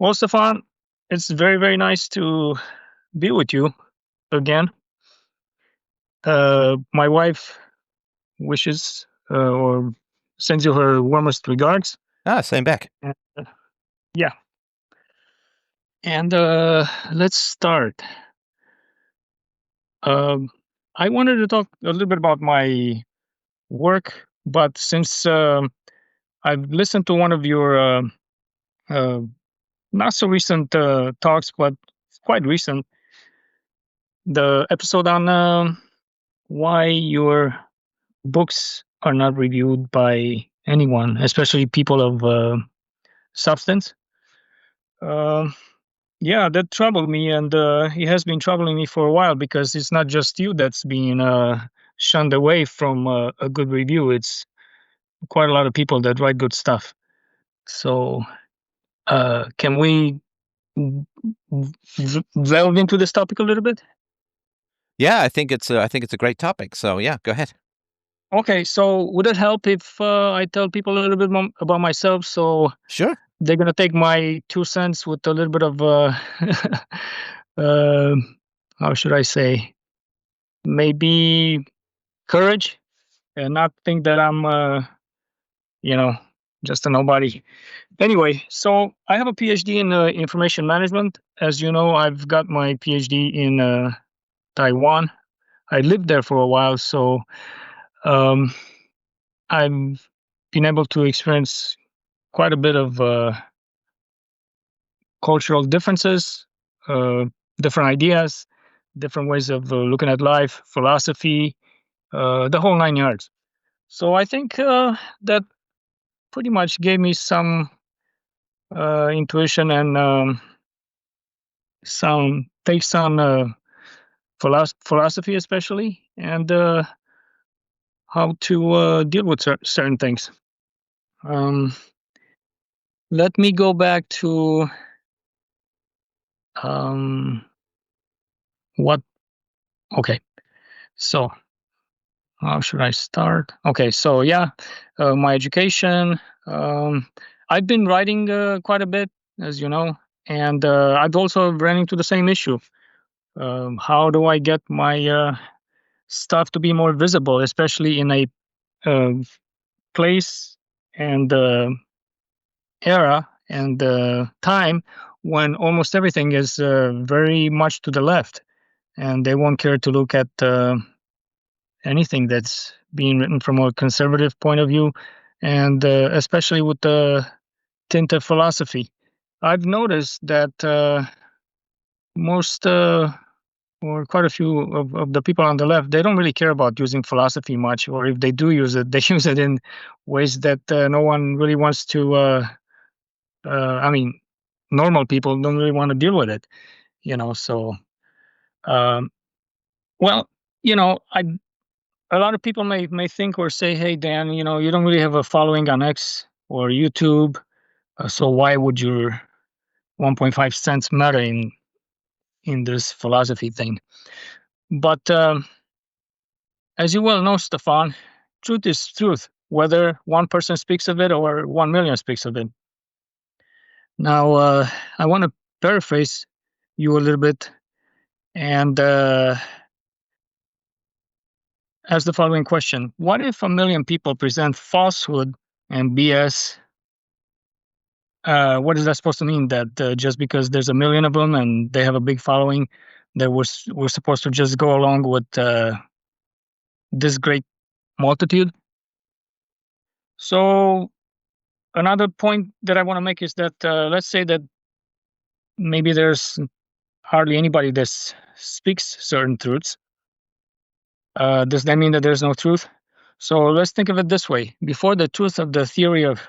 Well, Stefan, it's very, very nice to be with you again. My wife wishes or sends you her warmest regards. Same back. And, yeah. And let's start. Um, I wanted to talk a little bit about my work, but since I've listened to one of your uh, not so recent talks, but quite recent, the episode on why your books are not reviewed by anyone, especially people of substance. Uh, yeah, that troubled me, and it has been troubling me for a while because it's not just you that's being shunned away from a good review. It's quite a lot of people that write good stuff. So, can we delve into this topic a little bit? Yeah, I think it's a great topic. So yeah, go ahead. Okay, so would it help if I tell people a little bit more about myself? So Sure. they're gonna take my 2 cents with a little bit of uh, how should I say, maybe courage, and not think that I'm you know just a nobody. Anyway, so I have a PhD in information management. As you know, I've got my PhD in Taiwan. I lived there for a while, so um, I've been able to experience quite a bit of cultural differences, uh, different ideas, different ways of looking at life, philosophy, the whole 9 yards. So I think that pretty much gave me some intuition and some takes on philosophy, especially, and how to deal with certain things. Um, Let me go back to um, what. Okay, so how should I start? Okay, so yeah, my education. Um, I've been writing quite a bit, as you know, and I've also run into the same issue. How do I get my stuff to be more visible, especially in a uh, place and era and time when almost everything is very much to the left, and they won't care to look at anything that's being written from a conservative point of view, and especially with the tint of philosophy. I've noticed that most or quite a few of the people on the left, they don't really care about using philosophy much, or if they do use it, they use it in ways that no one really wants to. I mean, normal people don't really want to deal with it, So, um, well, I a lot of people may think or say, "Hey, Dan, you don't really have a following on X or YouTube, so why would your 1.5 cents matter in this philosophy thing?" But as you well know, Stefan, truth is truth, whether one person speaks of it or 1 million speaks of it. Now, I want to paraphrase you a little bit and ask the following question: what if 1 million people present falsehood and BS? What is that supposed to mean? That just because there's 1 million of them and they have a big following, that we're supposed to just go along with this great multitude? So another point that I want to make is that let's say that maybe there's hardly anybody that speaks certain truths. Does that mean that there's no truth? So let's think of it this way: before the truth of the theory of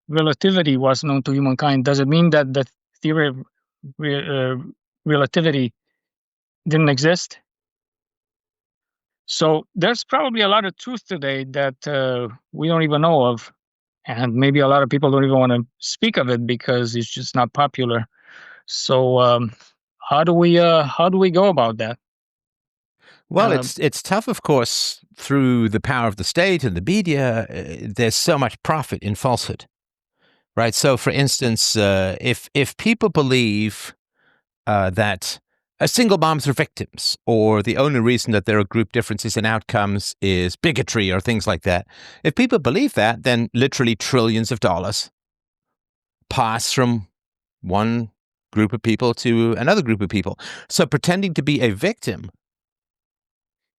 relativity was known to humankind, does it mean that the theory of relativity didn't exist? So there's probably a lot of truth today that we don't even know of, and maybe a lot of people don't even want to speak of it because it's just not popular. So how do we go about that? Well, it's tough, of course, through the power of the state and the media. There's so much profit in falsehood. Right. So, for instance, if people believe that single moms are victims, or the only reason that there are group differences in outcomes is bigotry or things like that, if people believe that, then literally trillions of dollars pass from one group of people to another group of people. So pretending to be a victim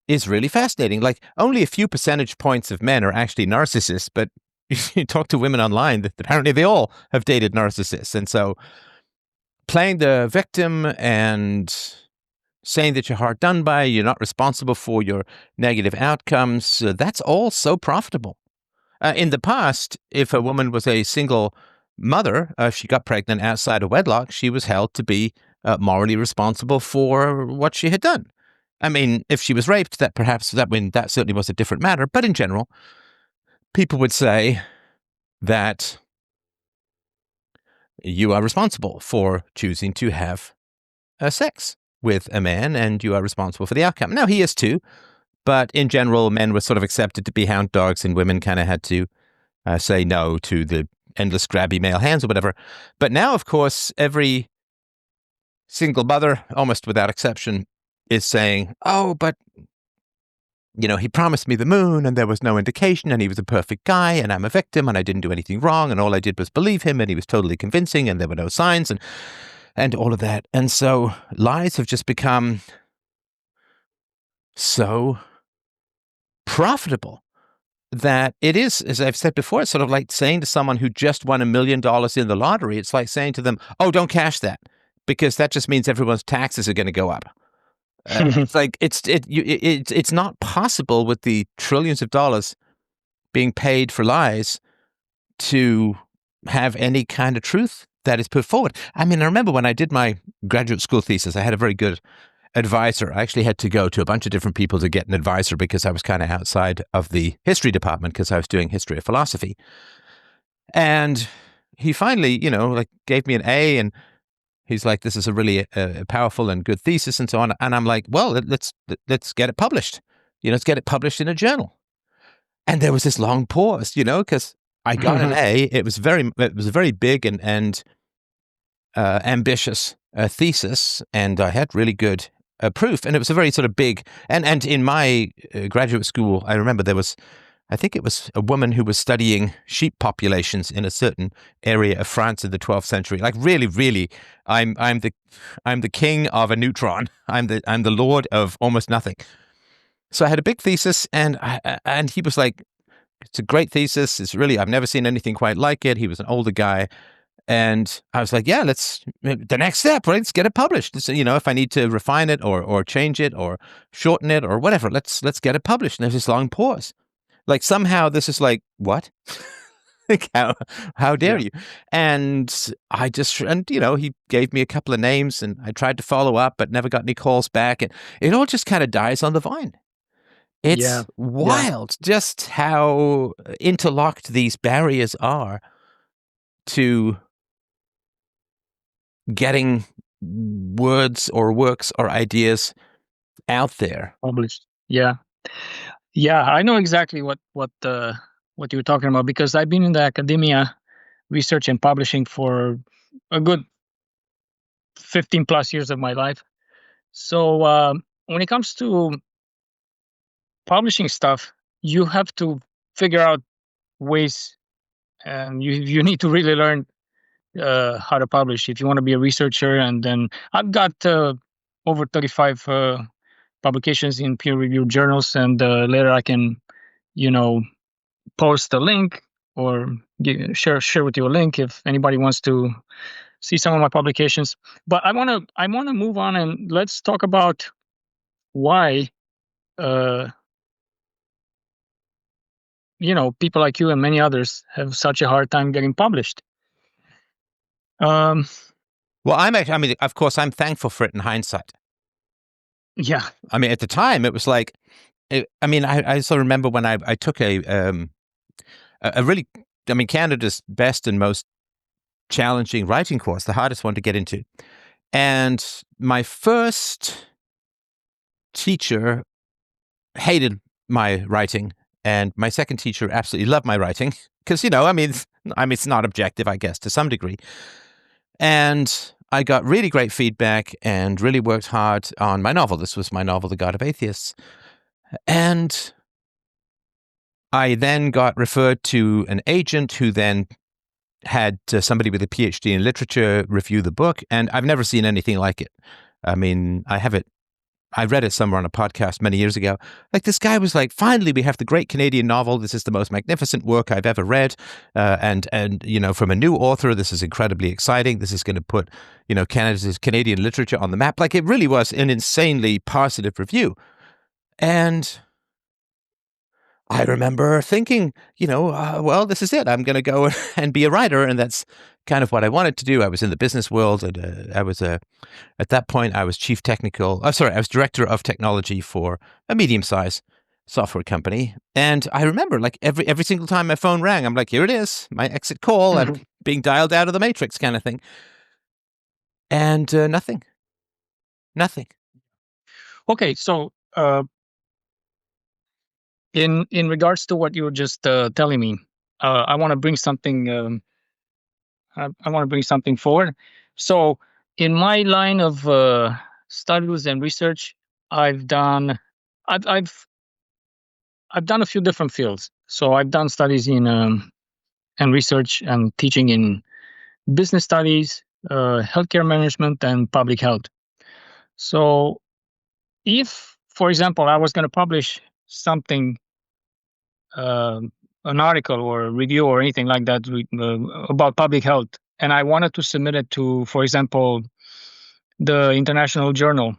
is really fascinating. Like, only a few percentage points of men are actually narcissists, but if you talk to women online, apparently they all have dated narcissists. And so playing the victim and saying that you're hard done by, you're not responsible for your negative outcomes, that's all so profitable. In the past, if a woman was a single mother, if she got pregnant outside of wedlock, she was held to be morally responsible for what she had done. I mean, if she was raped, that certainly was a different matter. But in general, people would say that you are responsible for choosing to have sex with a man, and you are responsible for the outcome. Now, he is too, but in general, men were sort of accepted to be hound dogs, and women kind of had to say no to the endless grabby male hands or whatever. But now, of course, every single mother, almost without exception, is saying, oh, but, he promised me the moon and there was no indication and he was a perfect guy and I'm a victim and I didn't do anything wrong and all I did was believe him and he was totally convincing and there were no signs and all of that. And so lies have just become so profitable that it is, as I've said before, it's sort of like saying to someone who just won $1 million in the lottery, it's like saying to them, oh, don't cash that, because that just means everyone's taxes are going to go up. It's like, it's not possible with the trillions of dollars being paid for lies to have any kind of truth that is put forward. I mean, I remember when I did my graduate school thesis, I had a very good advisor. I actually had to go to a bunch of different people to get an advisor because I was kind of outside of the history department because I was doing history of philosophy. And he finally, gave me an A, and he's like, this is a really powerful and good thesis and so on. And I'm like, well, let's get it published. Let's get it published in a journal. And there was this long pause, because I got an A. It was a very big and ambitious thesis, and I had really good proof. And it was a very sort of big, and in my graduate school, I remember I think it was a woman who was studying sheep populations in a certain area of France in the 12th century. Like, really, really, I'm the king of a neutron. I'm the lord of almost nothing. So I had a big thesis, and he was like, it's a great thesis. It's really, I've never seen anything quite like it. He was an older guy. And I was like, yeah, the next step, right? Let's get it published. If I need to refine it or change it or shorten it or whatever, let's get it published. And there's this long pause. Like, somehow this is like, what? Like, how dare you? And he gave me a couple of names and I tried to follow up, but never got any calls back. And it all just kind of dies on the vine. It's wild just how interlocked these barriers are to getting words or works or ideas out there. Published. Yeah. I know exactly what you're talking about, because I've been in the academia, research and publishing for a good 15 plus years of my life. So when it comes to publishing stuff, you have to figure out ways, and you need to really learn how to publish if you want to be a researcher. And then I've got over 35 publications in peer-reviewed journals, and later I can, post a link or share with you a link if anybody wants to see some of my publications. But I want to move on, and let's talk about why people like you and many others have such a hard time getting published. Well, of course, I'm thankful for it in hindsight. Yeah. I mean, at the time, it was like, I still remember when I took a really, Canada's best and most challenging writing course, the hardest one to get into. And my first teacher hated my writing, and my second teacher absolutely loved my writing because, I mean, it's not objective, I guess, to some degree. And I got really great feedback and really worked hard on my novel. This was my novel, The God of Atheists. And I then got referred to an agent who then had somebody with a PhD in literature review the book, and I've never seen anything like it. I mean, I read it somewhere on a podcast many years ago. Like, this guy was like, finally, we have the great Canadian novel. This is the most magnificent work I've ever read. And from a new author, this is incredibly exciting. This is going to put, Canada's Canadian literature on the map. Like, it really was an insanely positive review. And I remember thinking, well, this is it. I'm going to go and be a writer. And that's kind of what I wanted to do. I was in the business world. And at that point, I was I was director of technology for a medium-sized software company. And I remember, like, every single time my phone rang, I'm like, here it is, my exit call. I'm being dialed out of the matrix kind of thing. And nothing. Okay, so in regards to what you were just telling me, I want to bring something. I want to bring something forward. So, in my line of studies and research, I've done a few different fields. So I've done studies in and research and teaching in business studies, healthcare management, and public health. So, if, for example, I was going to publish something, an article or a review or anything like that about public health, and I wanted to submit it to, for example, the International Journal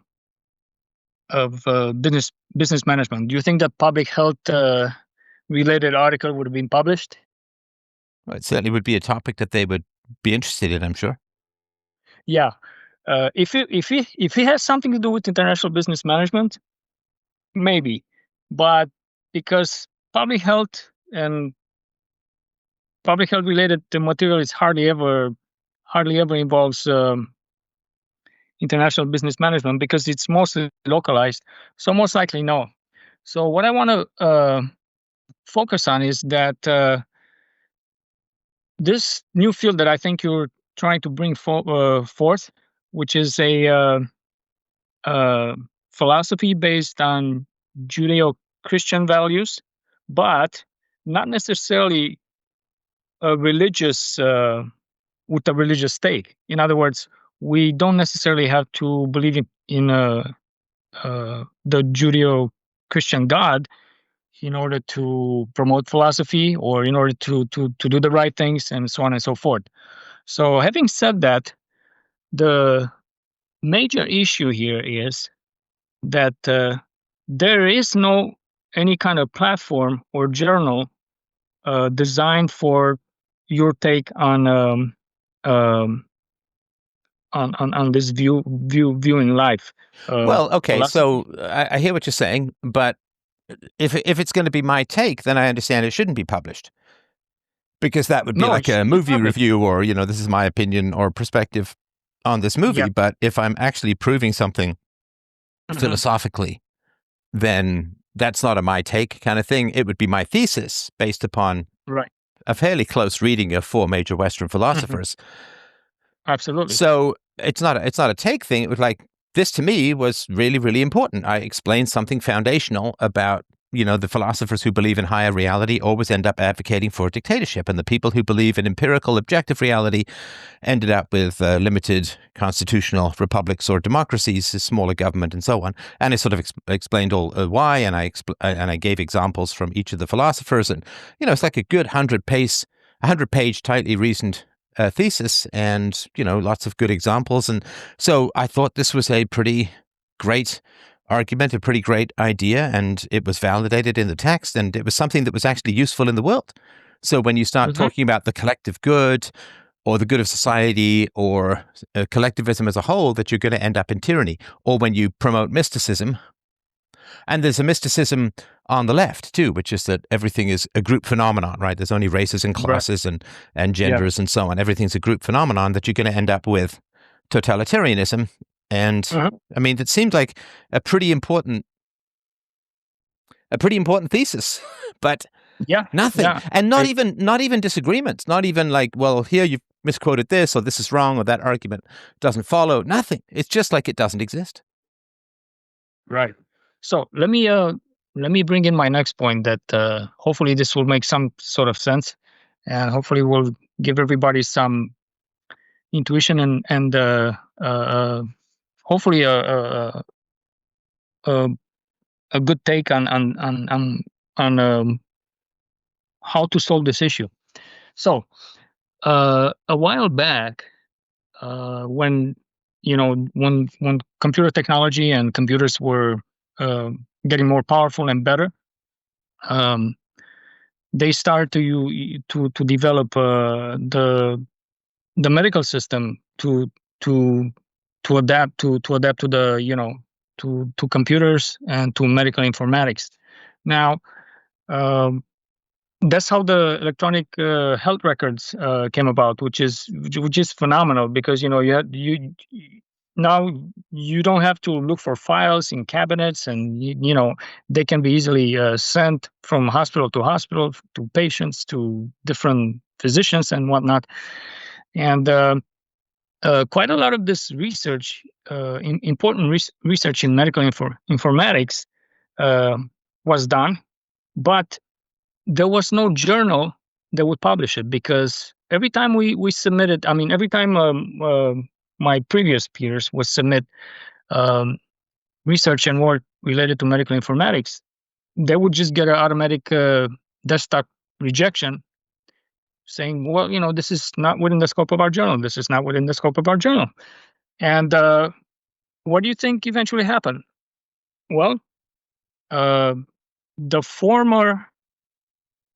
of Business Management, do you think that public health related article would have been published? Well, it certainly would be a topic that they would be interested in, I'm sure. Yeah. If it has something to do with international business management, maybe. But because public health related material is hardly ever involves international business management, because it's mostly localized. So most likely no. So what I want to focus on is that this new field that I think you're trying to bring forth, which is a philosophy based on Judeo-Christian values, but not necessarily a religious with a religious stake. In other words, we don't necessarily have to believe in the Judeo-Christian God in order to promote philosophy, or in order to do the right things, and so on and so forth. So, having said that, the major issue here is that there is no any kind of platform or journal designed for your take on this viewing life. Well, okay, philosophy. so I hear what you're saying, but if it's going to be my take, then I understand it shouldn't be published, because that would be No, it like a should be movie published. review, or this is my opinion or perspective on this movie. Yeah. But if I'm actually proving something philosophically, then that's not a my take kind of thing. It would be my thesis based upon Right. a fairly close reading of 4 major Western philosophers. Absolutely. So it's not a take thing. It was like, this to me was really, really important. I explained something foundational about, the philosophers who believe in higher reality always end up advocating for dictatorship, and the people who believe in empirical objective reality ended up with limited constitutional republics or democracies, smaller government, and so on. And I sort of explained all why, and I gave examples from each of the philosophers, and it's like a good 100-page, tightly reasoned thesis, and lots of good examples. And so I thought this was a pretty great argument, a pretty great idea, and it was validated in the text, and it was something that was actually useful in the world. So when you start talking about the collective good, or the good of society, or collectivism as a whole, that you're going to end up in tyranny. Or when you promote mysticism, and there's a mysticism on the left too, which is that everything is a group phenomenon, right? There's only races and classes and genders and so on. Everything's a group phenomenon, that you're going to end up with totalitarianism. And I mean, it seemed like a pretty important thesis, but Yeah. Nothing. Yeah. And not even disagreements. Not even like, well, here you've misquoted this, or this is wrong, or that argument doesn't follow. Nothing. It's just like it doesn't exist. Right. So let me bring in my next point that hopefully this will make some sort of sense, and hopefully will give everybody some intuition and hopefully a a good take on how to solve this issue. So a while back, when when computer technology and computers were uh, getting more powerful and better, um, they start to develop the medical system to adapt to the to computers and to medical informatics. Now, um, that's how the electronic health records came about, which is phenomenal because now you don't have to look for files in cabinets, and they can be easily sent from hospital to hospital to patients to different physicians and whatnot. And quite a lot of this research, important research in medical informatics, uh, was done, but there was no journal that would publish it, because every time we submitted, I mean, every time my previous peers would submit um, research and work related to medical informatics, they would just get an automatic desktop rejection saying, well, this is not within the scope of our journal. This is not within the scope of our journal. And what do you think eventually happened? Well, uh, the former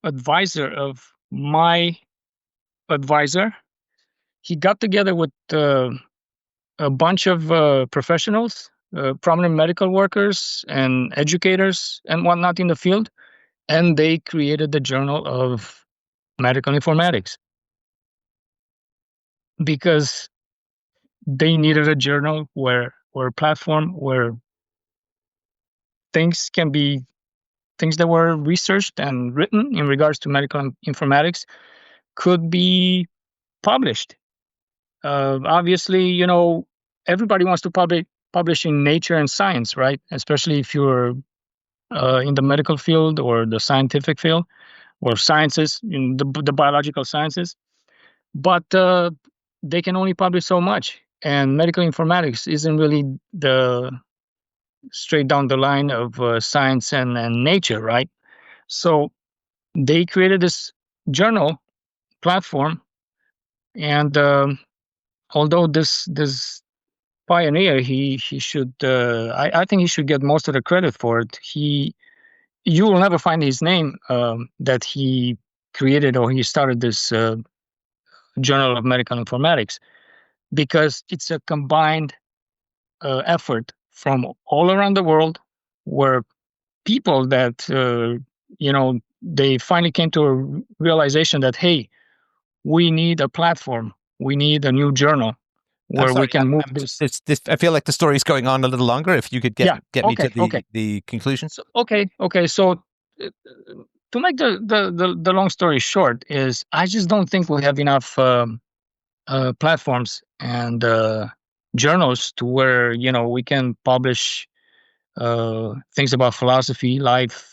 advisor of my advisor, he got together with a bunch of professionals, prominent medical workers and educators and whatnot in the field, and they created the Journal of Medical Informatics because they needed a journal or a platform where things can be things that were researched and written in regards to medical informatics could be published. Obviously, everybody wants to publish in Nature and Science, right? Especially if you're in the medical field or the scientific field or sciences, in the biological sciences. But they can only publish so much, and medical informatics isn't really the straight down the line of science and nature, right? So they created this journal platform, and although this pioneer, he should I think he should get most of the credit for it. You will never find his name that he created or he started this Journal of Medical Informatics, because it's a combined effort from all around the world, where people that they finally came to a realization that, hey, we need a platform, we need a new journal I'm where we sorry. can move this. I feel like the story's going on a little longer. If you could Yeah. get me to Okay. the conclusion. So okay. So uh, to make the long story short, is I just don't think we have enough platforms and journals to where we can publish things about philosophy, life.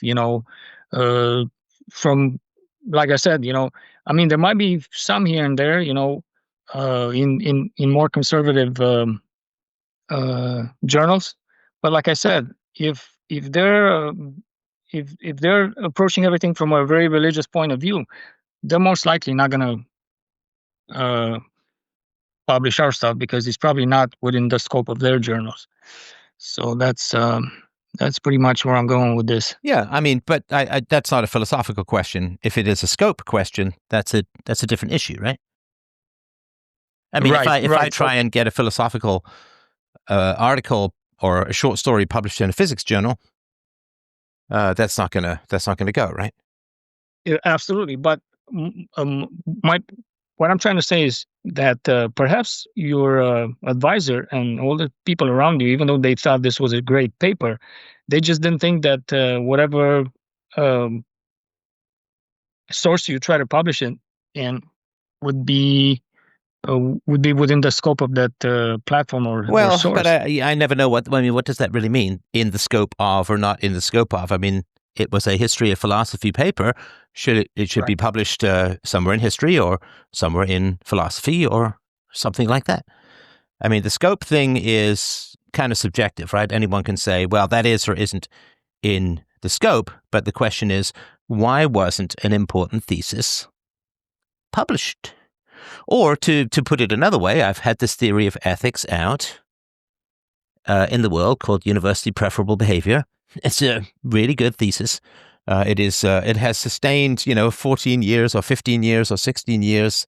Uh, from, like I said, I mean, there might be some here and there. In more conservative journals, but like I said, if they're if they're approaching everything from a very religious point of view, they're most likely not going to publish our stuff, because it's probably not within the scope of their journals. So that's pretty much where I'm going with this. Yeah, I mean, but that's not a philosophical question. If it is a scope question, that's a different issue, right? I mean, Right, if I right. try and get a philosophical article or a short story published in a physics journal, that's not gonna go, right? Yeah, absolutely. But mm, um, my what I'm trying to say is that perhaps your advisor and all the people around you, even though they thought this was a great paper, they just didn't think that whatever um, source you try to publish it in would be within the scope of that platform or Well, source. but I never know what does that really mean? In the scope of or not in the scope of? I mean, it was a history of philosophy paper. Should it should be published somewhere in history or somewhere in philosophy or something like that? I mean, the scope thing is kind of subjective, right? Anyone can say, well, that is or isn't in the scope, but the question is, why wasn't an important thesis published? Or to put it another way, I've had this theory of ethics out in the world called University Preferable Behavior. It's a really good thesis. It has sustained, 14 years or 15 years or 16 years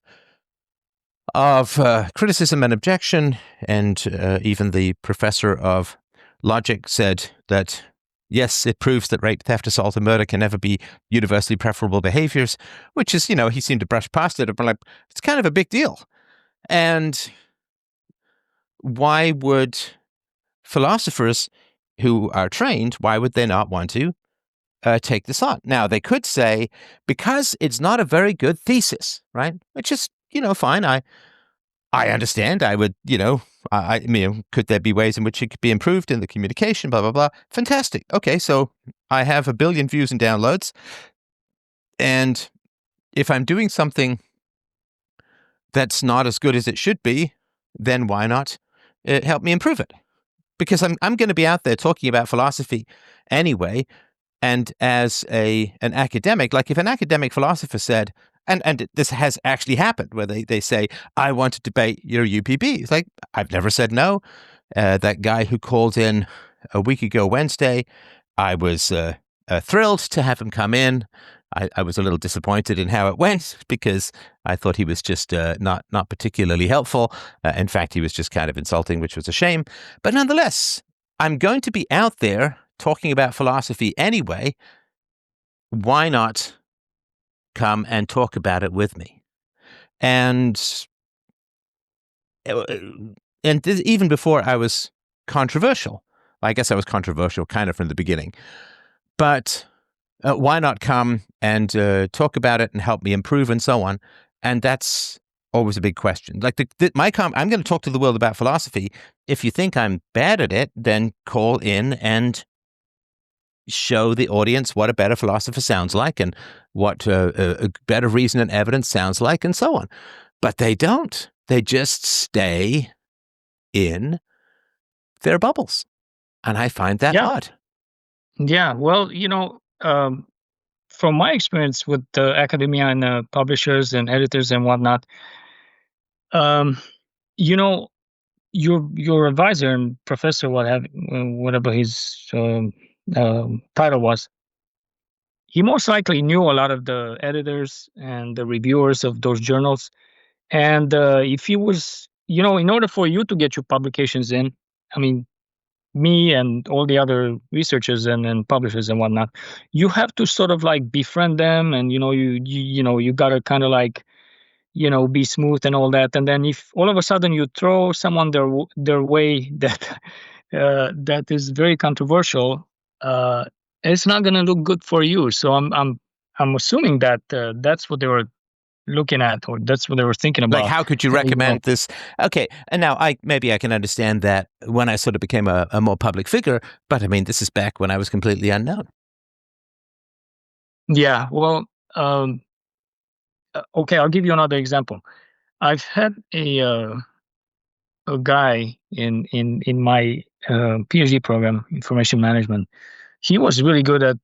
of criticism and objection, and even the professor of logic said that, yes, it proves that rape, theft, assault, and murder can never be universally preferable behaviors, which is, he seemed to brush past it. But like, it's kind of a big deal. And why would philosophers who are trained, why would they not want to take this on? Now, they could say, because it's not a very good thesis, right? Which is, fine. I understand. I would, could there be ways in which it could be improved in the communication, blah, blah, blah. Fantastic. Okay, so I have 1 billion views and downloads. And if I'm doing something that's not as good as it should be, then why not help me improve it? Because I'm going to be out there talking about philosophy anyway. And as an academic, like if an academic philosopher said, and this has actually happened, where they say, I want to debate your UPB. It's like, I've never said no. That guy who called in a week ago Wednesday, I was thrilled to have him come in. I was a little disappointed in how it went because I thought he was just not particularly helpful. In fact, he was just kind of insulting, which was a shame. But nonetheless, I'm going to be out there talking about philosophy anyway. Why not come and talk about it with me? And this, even before I was controversial. I guess I was controversial kind of from the beginning. But why not come and talk about it and help me improve and so on? And that's always a big question. Like I'm going to talk to the world about philosophy. If you think I'm bad at it, then call in and show the audience what a better philosopher sounds like and what a better reason and evidence sounds like and so on. But they don't. They just stay in their bubbles. And I find that odd. Yeah. Well, from my experience with academia and publishers and editors and whatnot, your advisor and professor, whatever his title was, he most likely knew a lot of the editors and the reviewers of those journals. And if he was, in order for you to get your publications in, I mean, me and all the other researchers and publishers and whatnot, you have to sort of like befriend them, and you gotta kind of like be smooth and all that. And then if all of a sudden you throw someone their way that that is very controversial, it's not gonna look good for you. So I'm assuming that that's what they were looking at, or that's what they were thinking about. Like, how could you recommend this? Okay, and now maybe I can understand that when I sort of became a more public figure, but I mean, this is back when I was completely unknown. Yeah, well, okay, I'll give you another example. I've had a guy in my PhD program, information management. He was really good at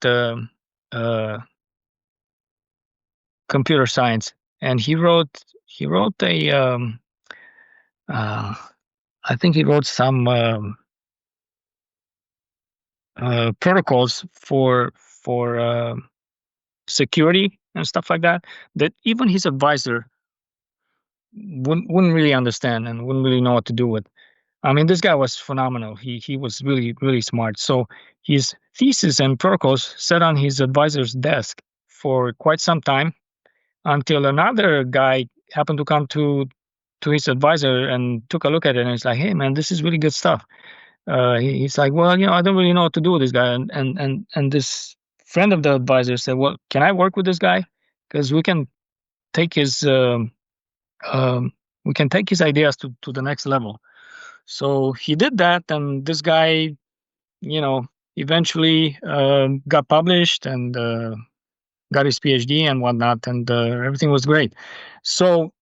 computer science, and he wrote a I think he wrote some protocols for security and stuff like that even his advisor wouldn't really understand and wouldn't really know what to do with. I mean, this guy was phenomenal. He was really, really smart. So his thesis and protocols sat on his advisor's desk for quite some time, until another guy happened to come to his advisor and took a look at it, and he's like, "Hey, man, this is really good stuff." He's like, "Well, I don't really know what to do with this guy." And this friend of the advisor said, "Well, can I work with this guy? because we can take his ideas to the next level. So he did that, and this guy, eventually got published and got his PhD and whatnot, and everything was great. So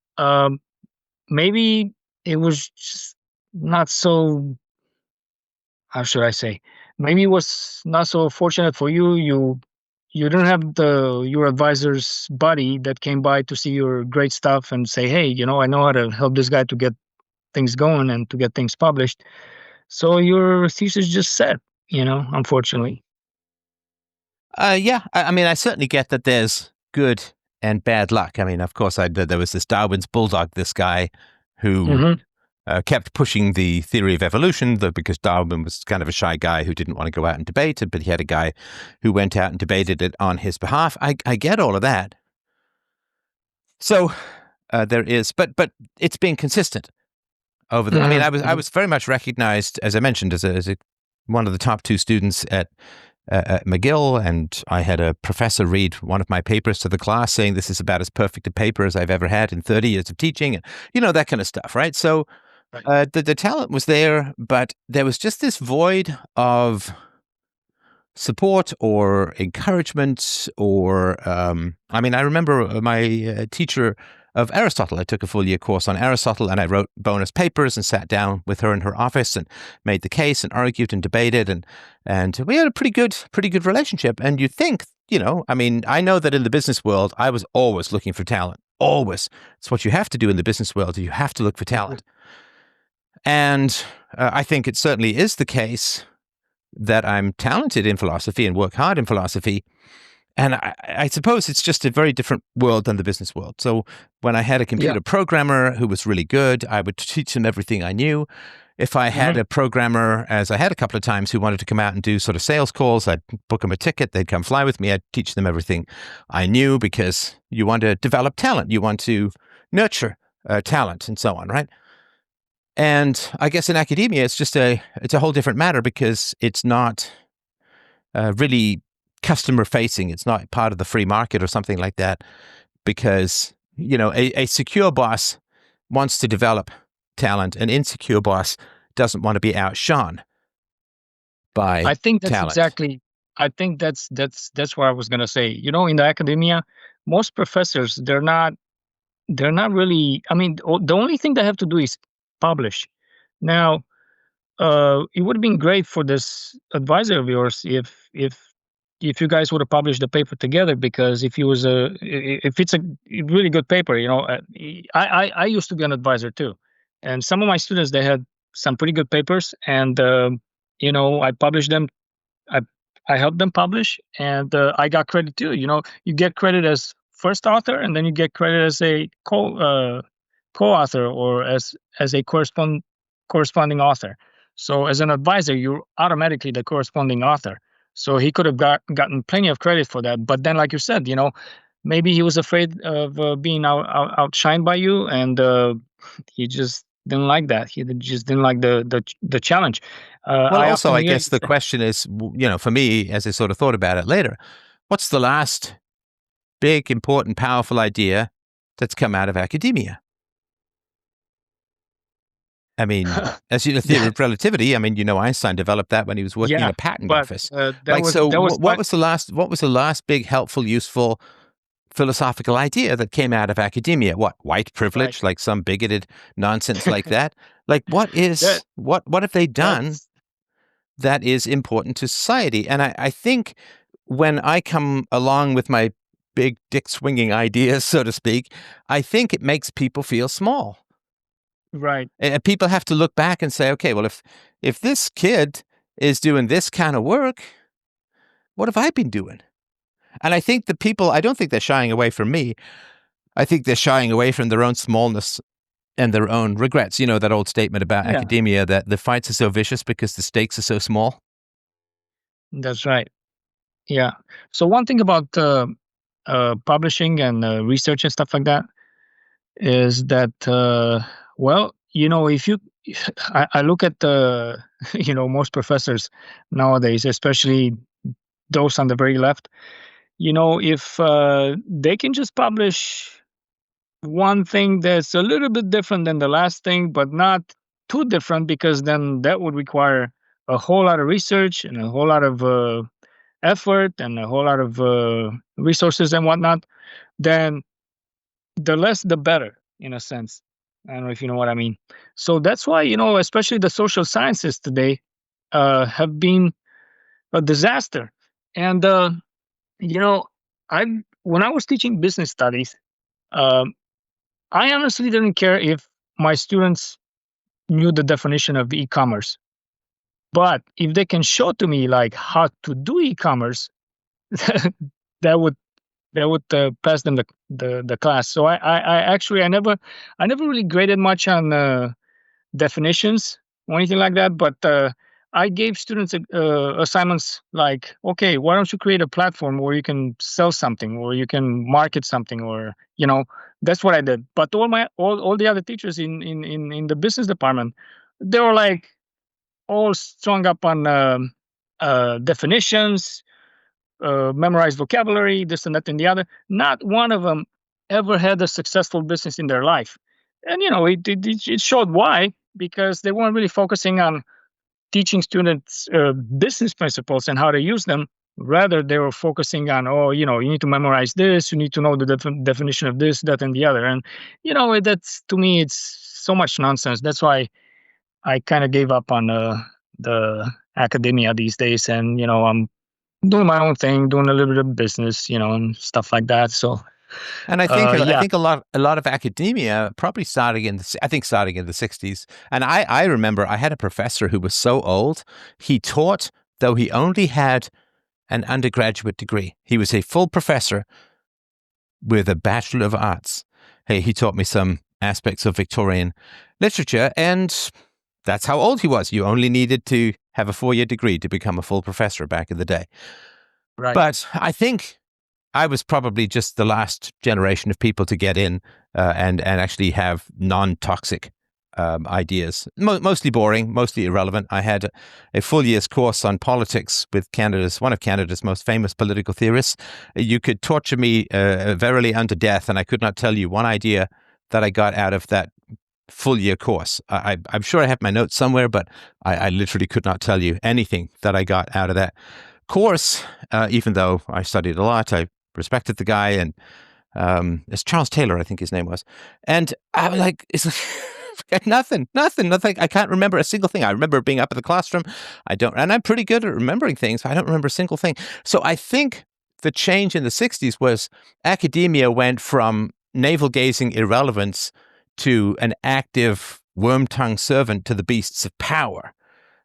maybe it was just not so. How should I say? Maybe it was not so fortunate for you. You didn't have your advisor's buddy that came by to see your great stuff and say, "Hey, I know how to help this guy to get things going and to get things published." So your thesis just set, unfortunately. Yeah, I mean, I certainly get that there's good and bad luck. I mean, of course, there was this Darwin's bulldog, this guy who kept pushing the theory of evolution, because Darwin was kind of a shy guy who didn't want to go out and debate it, but he had a guy who went out and debated it on his behalf. I get all of that. So there is, but it's been consistent over the. I mean, I was very much recognized, as I mentioned, as one of the top 2 students at McGill, and I had a professor read one of my papers to the class saying this is about as perfect a paper as I've ever had in 30 years of teaching, and that kind of stuff, right? So the talent was there, but there was just this void of support or encouragement or I mean, I remember my teacher of Aristotle. I took a full year course on Aristotle, and I wrote bonus papers and sat down with her in her office and made the case and argued and debated, and we had a pretty good relationship. And you think, I mean, I know that in the business world, I was always looking for talent. Always. It's what you have to do in the business world. You have to look for talent. And I think it certainly is the case that I'm talented in philosophy and work hard in philosophy. And I suppose it's just a very different world than the business world. So when I had a computer programmer who was really good, I would teach him everything I knew. If I had a programmer, as I had a couple of times, who wanted to come out and do sort of sales calls, I'd book them a ticket. They'd come fly with me. I'd teach them everything I knew, because you want to develop talent. You want to nurture talent and so on, right? And I guess in academia, it's a whole different matter, because it's not really customer facing. It's not part of the free market or something like that, because, a secure boss wants to develop talent. An insecure boss doesn't want to be outshone by I think that's talent. exactly. I think that's what I was going to say. In the academia, most professors, they're not really. I mean, the only thing they have to do is publish. Now, it would have been great for this advisor of yours if you guys would have published the paper together, because if it's a really good paper, I used to be an advisor too, and some of my students, they had some pretty good papers, and I published them. I I helped them publish, and I got credit too. You get credit as first author, and then you get credit as a co-author, or as a corresponding author. So as an advisor, you're automatically the corresponding author. So he could have gotten plenty of credit for that. But then, like you said, maybe he was afraid of being outshined by you, and he just didn't like that. He just didn't like the challenge. Well, also, I guess the say, question is, for me, as I sort of thought about it later, what's the last big, important, powerful idea that's come out of academia? I mean, as you know, theory of relativity. I mean, Einstein developed that when he was working in a patent office. What was the last big, helpful, useful philosophical idea that came out of academia? What, white privilege, right. like some bigoted nonsense like that? Like, what have they done that is important to society? And I think when I come along with my big dick swinging ideas, so to speak, I think it makes people feel small. Right. And people have to look back and say, okay, well, if this kid is doing this kind of work, what have I been doing? And I think the people, I don't think they're shying away from me. I think they're shying away from their own smallness and their own regrets. That old statement about academia, that the fights are so vicious because the stakes are so small. That's right. Yeah. So one thing about publishing and research and stuff like that is that, if you, I look at most professors nowadays, especially those on the very left, if they can just publish one thing that's a little bit different than the last thing, but not too different, because then that would require a whole lot of research and a whole lot of effort and a whole lot of resources and whatnot, then the less the better, in a sense. I don't know if you know what I mean. So that's why, especially the social sciences today have been a disaster. And, I when I was teaching business studies, um, I honestly didn't care if my students knew the definition of e-commerce. But if they can show to me like how to do e-commerce, that would pass them the class. So I actually I never really graded much on definitions or anything like that. But I gave students assignments like, okay, why don't you create a platform where you can sell something or you can market something, or that's what I did. But all the other teachers in the business department, they were like all strung up on definitions, memorize vocabulary, this and that and the other. Not one of them ever had a successful business in their life. And it showed why, because they weren't really focusing on teaching students business principles and how to use them. Rather, they were focusing on, you need to memorize this, you need to know the definition of this, that, and the other. And that's, to me, it's so much nonsense. That's why I kind of gave up on the academia these days, and I'm doing my own thing, doing a little bit of business, and stuff like that. So, And I think yeah. I think a lot of academia probably starting in the 60s. And I remember I had a professor who was so old, he taught though he only had an undergraduate degree. He was a full professor with a Bachelor of Arts. Hey, he taught me some aspects of Victorian literature, and that's how old he was. You only needed to have a 4-year degree to become a full professor back in the day. Right. But I think I was probably just the last generation of people to get in and actually have non-toxic ideas. Mostly boring, mostly irrelevant. I had a full year's course on politics with one of Canada's most famous political theorists. You could torture me verily unto death, and I could not tell you one idea that I got out of that full year course. I'm sure I have my notes somewhere, but I literally could not tell you anything that I got out of that course, even though I studied a lot. I respected the guy, and it's Charles Taylor, I think his name was. And I was like, it's like nothing. I can't remember a single thing. I remember being up in the classroom. And I'm pretty good at remembering things, but I don't remember a single thing. So I think the change in the 60s was academia went from navel-gazing irrelevance to an active worm-tongued servant to the beasts of power.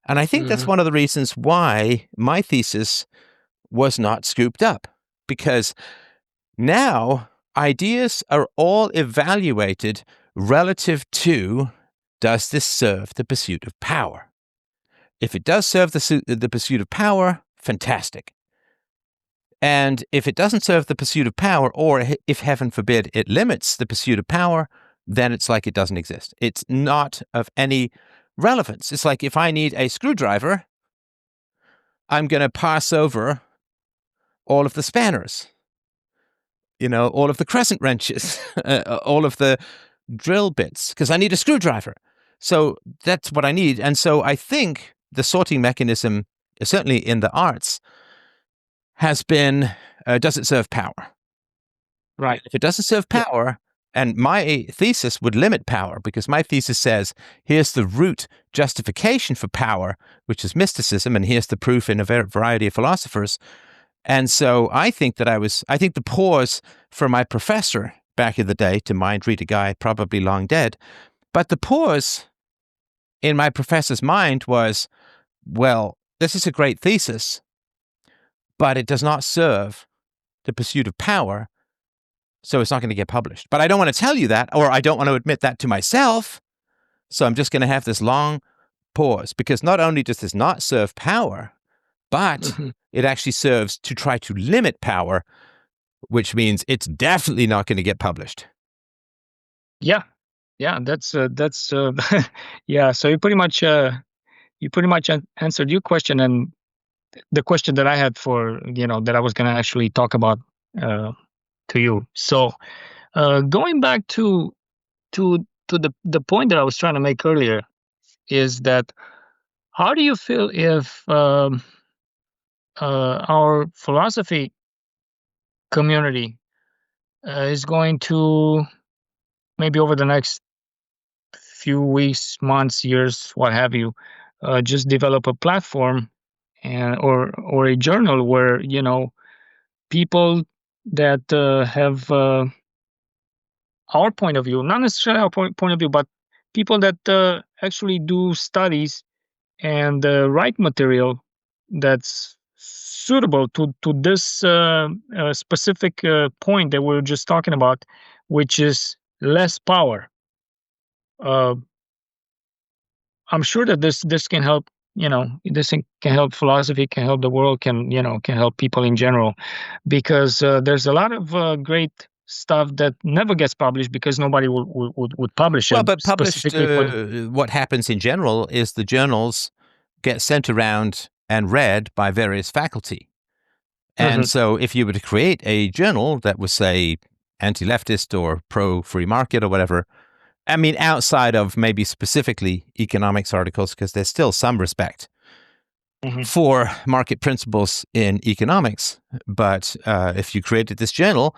And I think that's one of the reasons why my thesis was not scooped up, because now ideas are all evaluated relative to, does this serve the pursuit of power? If it does serve the pursuit of power, fantastic. And if it doesn't serve the pursuit of power, or if, heaven forbid, it limits the pursuit of power, then it's like it doesn't exist. It's not of any relevance. It's like if I need a screwdriver, I'm going to pass over all of the spanners, all of the crescent wrenches, all of the drill bits, because I need a screwdriver. So that's what I need. And so I think the sorting mechanism, certainly in the arts, has been, does it serve power? Right. If it doesn't serve power, and my thesis would limit power, because my thesis says, here's the root justification for power, which is mysticism, and here's the proof in a variety of philosophers. And so I think the pause for my professor back in the day, to mind read a guy probably long dead, but the pause in my professor's mind was, well, this is a great thesis, but it does not serve the pursuit of power, so it's not going to get published. But I don't want to tell you that, or I don't want to admit that to myself, so I'm just going to have this long pause, because not only does this not serve power, but it actually serves to try to limit power, which means it's definitely not going to get published. Yeah, that's yeah. So you pretty much answered your question, and the question that I had for that I was going to actually talk about to you. So going back to the point that I was trying to make earlier is that how do you feel if our philosophy community is going to maybe over the next few weeks, months, years, what have you, just develop a platform and or a journal where people that have our point of view, not necessarily our point of view, but people that actually do studies and write material that's suitable to this specific point that we are just talking about, which is less power. Uh, I'm sure that this can help. This can help philosophy, can help the world, can help people in general, because there's a lot of great stuff that never gets published because nobody would publish Well, it but published, specifically for. what happens in general is the journals get sent around and read by various faculty. And Mhm. so if you were to create a journal that was, say, anti-leftist or pro-free market or whatever, I mean, outside of maybe specifically economics articles, because there's still some respect Mhm. for market principles in economics. But if you created this journal,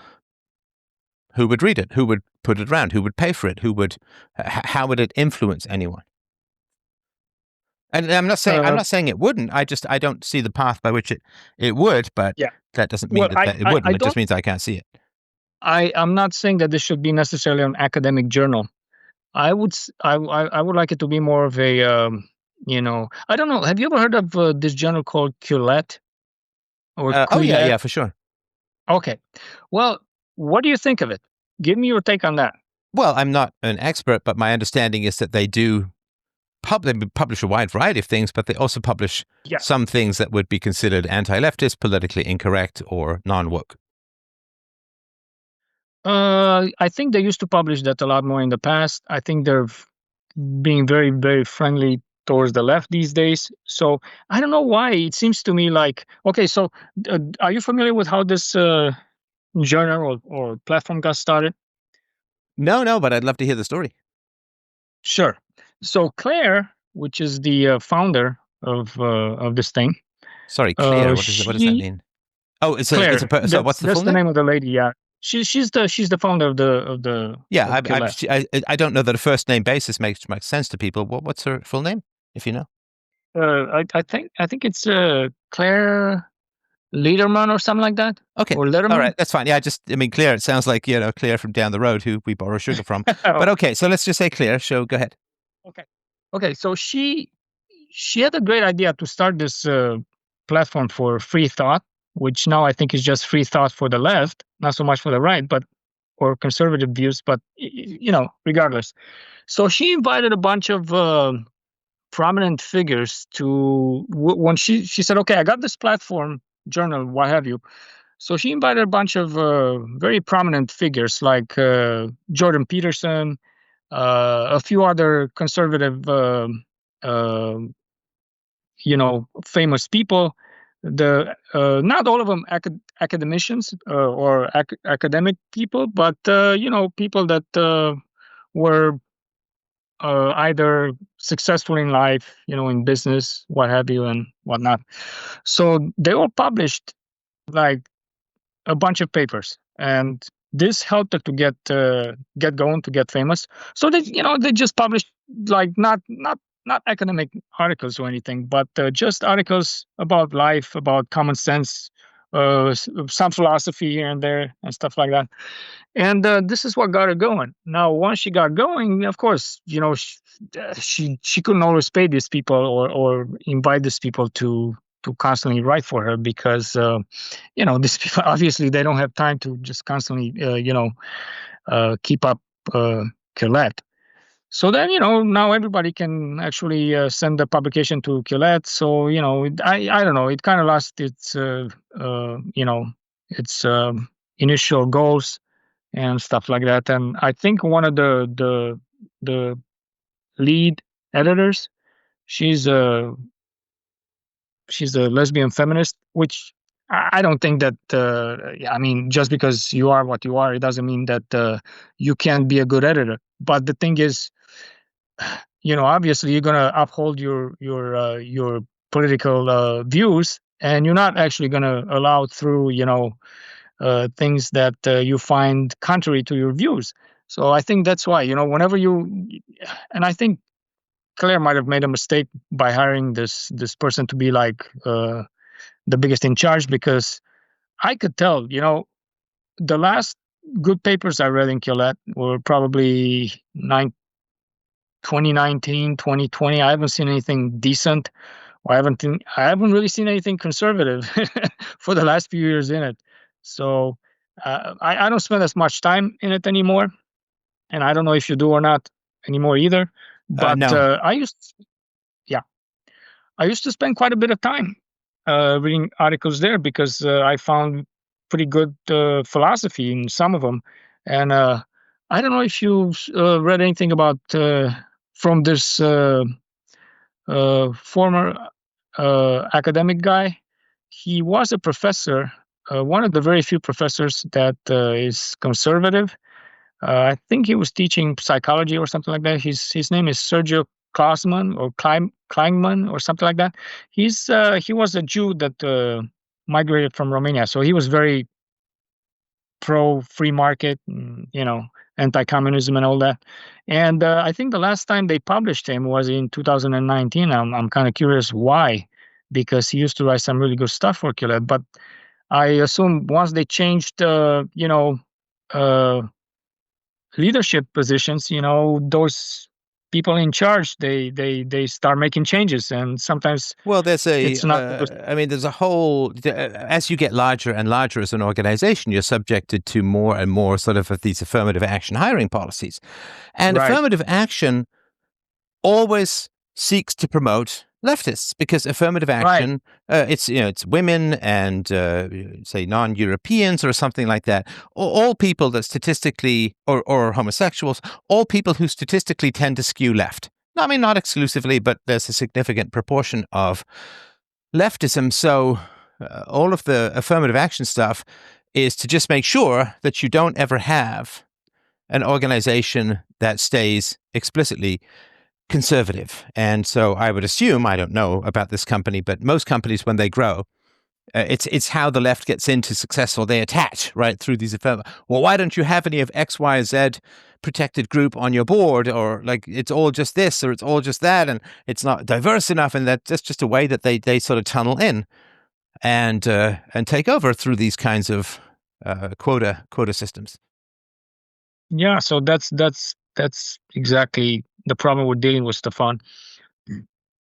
who would read it? Who would put it around? Who would pay for it? How would it influence anyone? And I'm Uh, not saying it wouldn't. I don't see the path by which it would, but yeah. that doesn't mean Well, that it I wouldn't. It just don't. means I can't see it. I'm not saying that this should be necessarily an academic journal. I would like it to be more of a I don't know. Have you ever heard of this journal called Quillette or Oh yeah, Quillette? yeah, for sure. Okay. Well, what do you think of it? Give me your take on that. Well, I'm not an expert, but my understanding is that they do publish a wide variety of things, but they also publish Yeah. some things that would be considered anti-leftist, politically incorrect, or non-woke. I think they used to publish that a lot more in the past. I think they're being very, very friendly towards the left these days. So I don't know why. It seems to me like okay. So are you familiar with how this journal or platform got started? No, but I'd love to hear the story. Sure. So Claire, which is the founder of this thing, Sorry, Claire. What does that she mean? Oh, it's a Claire. so what's the That's full the name? name of the lady. Yeah, she's the founder Yeah, of Quillette. I don't know that a first name basis makes much sense to people. What's her full name, if you know? I think it's Claire Lederman or something like that, Okay, or all Letterman. right, that's fine. Yeah, I mean, Claire. It sounds like Claire from down the road who we borrow sugar from. Oh, But okay, so let's just say Claire. So go ahead. okay. Okay. So she had a great idea to start this platform for free thought, which now I think is just free thought for the left, not so much for the right, but or conservative views. But regardless. So she invited a bunch of prominent figures to when she said, "Okay, I got this platform, journal, what have you." So she invited a bunch of very prominent figures like Jordan Peterson, a few other conservative, famous people. The not all of them academicians or academic people, but people that were either successful in life, in business, what have you, and whatnot. So they all published like a bunch of papers, and this helped her to get going, to get famous. So they just published like not academic articles or anything, but just articles about life, about common sense, some philosophy here and there, and stuff like that. And this is what got her going. Now, once she got going, of course, she couldn't always pay these people or invite these people to constantly write for her because these people obviously they don't have time to just constantly keep up Quillette. So then now everybody can actually send the publication to Quillette. So I don't know, it kind of lost its initial goals and stuff like that. And I think one of the lead editors, she's she's a lesbian feminist, which I don't think that. I mean, just because you are what you are, it doesn't mean that you can't be a good editor. But the thing is, obviously you're gonna uphold your political views, and you're not actually gonna allow through things that you find contrary to your views. So I think that's why whenever and I think Claire might have made a mistake by hiring this person to be like the biggest in charge, because I could tell the last good papers I read in Quillette were probably 2019, 2020. I haven't seen anything decent. I haven't really seen anything conservative for the last few years in it. So I don't spend as much time in it anymore, and I don't know if you do or not anymore either. But No. I used to spend quite a bit of time reading articles there, because I found pretty good philosophy in some of them. And I don't know if you read anything about from this former academic guy. He was a professor, one of the very few professors that is conservative. I think he was teaching psychology or something like that. His name is Sergio Klausman or Kleinman or something like that. He was a Jew that migrated from Romania, so he was very pro free market, anti-communism and all that. And I think the last time they published him was in 2019. I'm kind of curious why, because he used to write some really good stuff for Quillette. But I assume once they changed, leadership positions, those people in charge, they start making changes, and sometimes there's it's not there's a whole, as you get larger and larger as an organization, you're subjected to more and more sort of these affirmative action hiring policies. And right. Affirmative action always seeks to promote leftists, because affirmative action, it's women and say non-Europeans or something like that, or all people that statistically, or homosexuals, all people who statistically tend to skew left. I mean, not exclusively, but there's a significant proportion of leftism. So all of the affirmative action stuff is to just make sure that you don't ever have an organization that stays explicitly conservative. And so I would assume, I don't know about this company, but most companies, when they grow, it's how the left gets into successful. They attach right through these affirmative. Well, why don't you have any of X, Y, Z protected group on your board? Or like, it's all just this, or it's all just that, and it's not diverse enough. And that's just a way that they sort of tunnel in and take over through these kinds of quota systems. Yeah, so that's exactly the problem we're dealing with, Stefan.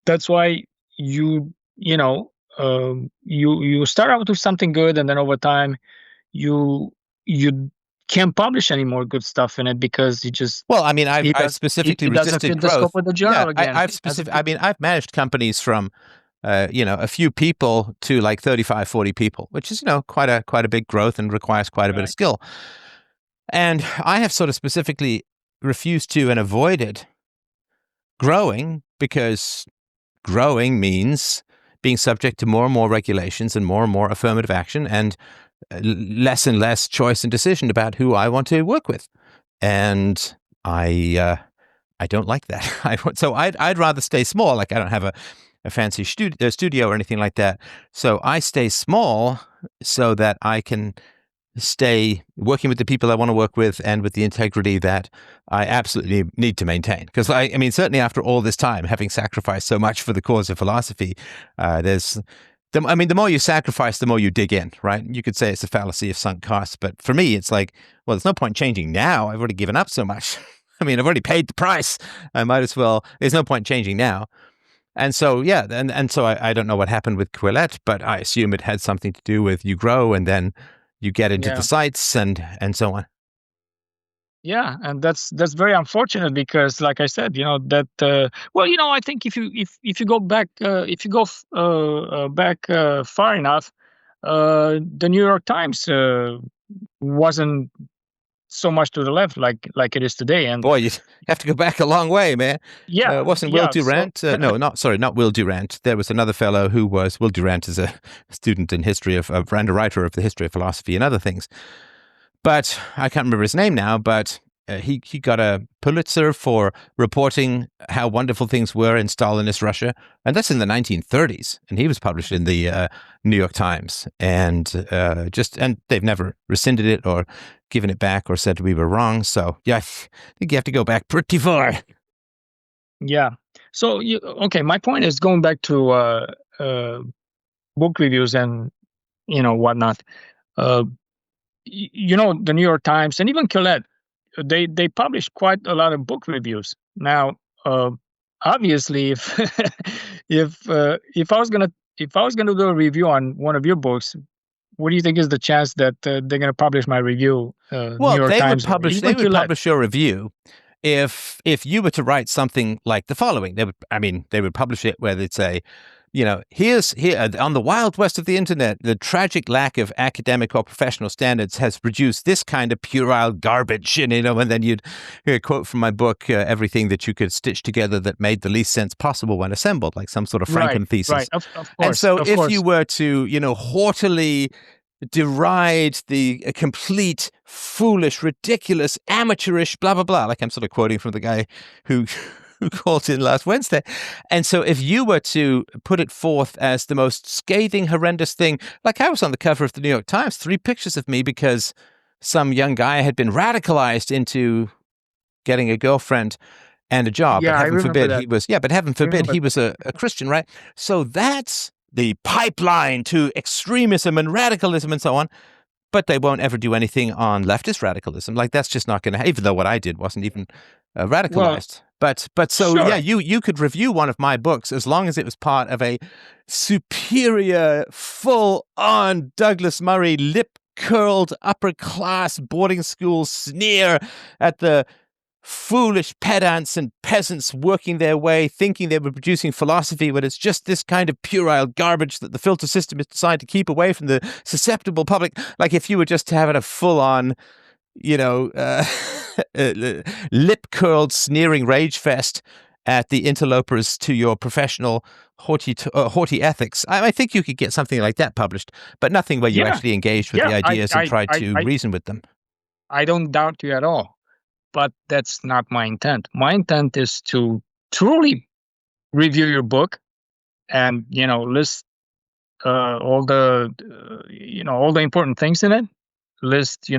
That's why you start out with something good, and then over time you can't publish any more good stuff in it, because you just I've specifically resisted fit growth. The scope of the journal again. I've managed companies from a few people to like 35, 40 people, which is quite a big growth and requires quite a bit of skill. And I have sort of specifically refused to and avoided growing, because growing means being subject to more and more regulations and more affirmative action, and less and less choice and decision about who I want to work with. And I don't like that. So I'd rather stay small. Like, I don't have a fancy studio or anything like that. So I stay small so that I can stay working with the people I want to work with, and with the integrity that I absolutely need to maintain. Because certainly after all this time, having sacrificed so much for the cause of philosophy, the more you sacrifice, the more you dig in, right? You could say it's a fallacy of sunk costs, but for me, it's like, well, there's no point changing now. I've already given up so much. I've already paid the price. I might as well. There's no point changing now. And so, and so I don't know what happened with Quillette, but I assume it had something to do with you grow, and then you get into the sites and so on. Yeah, and that's very unfortunate, because, like I said, I think if you go back, far enough, the New York Times wasn't so much to the left like it is today. And boy, you have to go back a long way, man. yeah, Wasn't Will yeah. Durant? Not Will Durant. There was another fellow who was Will Durant is a student in history and a writer of the history of philosophy and other things. But I can't remember his name now. But he got a Pulitzer for reporting how wonderful things were in Stalinist Russia, and that's in the 1930s. And he was published in the New York Times, and they've never rescinded it or given it back or said we were wrong. So yeah, I think you have to go back pretty far. Yeah. So okay, my point is going back to book reviews and whatnot. The New York Times and even Colette, they publish quite a lot of book reviews. Now, obviously, if if I was gonna do a review on one of your books, what do you think is the chance that they're gonna publish my review? New York Times, they would publish your review if you were to write something like the following. They would publish it where they'd say, here on the Wild West of the internet, the tragic lack of academic or professional standards has produced this kind of puerile garbage. And then you'd hear a quote from my book, everything that you could stitch together that made the least sense possible when assembled, like some sort of Franken thesis. Right, of course. And so if you were to, haughtily deride the complete, foolish, ridiculous, amateurish, blah, blah, blah, like I'm sort of quoting from the guy who called in last Wednesday. And so if you were to put it forth as the most scathing, horrendous thing, like I was on the cover of the New York Times, 3 pictures of me because some young guy had been radicalized into getting a girlfriend and a job. Yeah, but heaven forbid that. he was, but heaven forbid he was a Christian, right? So that's the pipeline to extremism and radicalism and so on. But they won't ever do anything on leftist radicalism. Like that's just not going to, even though what I did wasn't even radicalized. Sure. You could review one of my books as long as it was part of a superior, full-on Douglas Murray, lip-curled, upper-class boarding school sneer at the foolish pedants and peasants working their way, thinking they were producing philosophy when it's just this kind of puerile garbage that the filter system is designed to keep away from the susceptible public. Like if you were just having a full-on, lip-curled, sneering rage fest at the interlopers to your professional haughty ethics, I think you could get something like that published, but nothing where you actually engaged with the ideas and tried to reason with them. I don't doubt you at all. But that's not my intent. My intent is to truly review your book and, list all the, all the important things in it. List,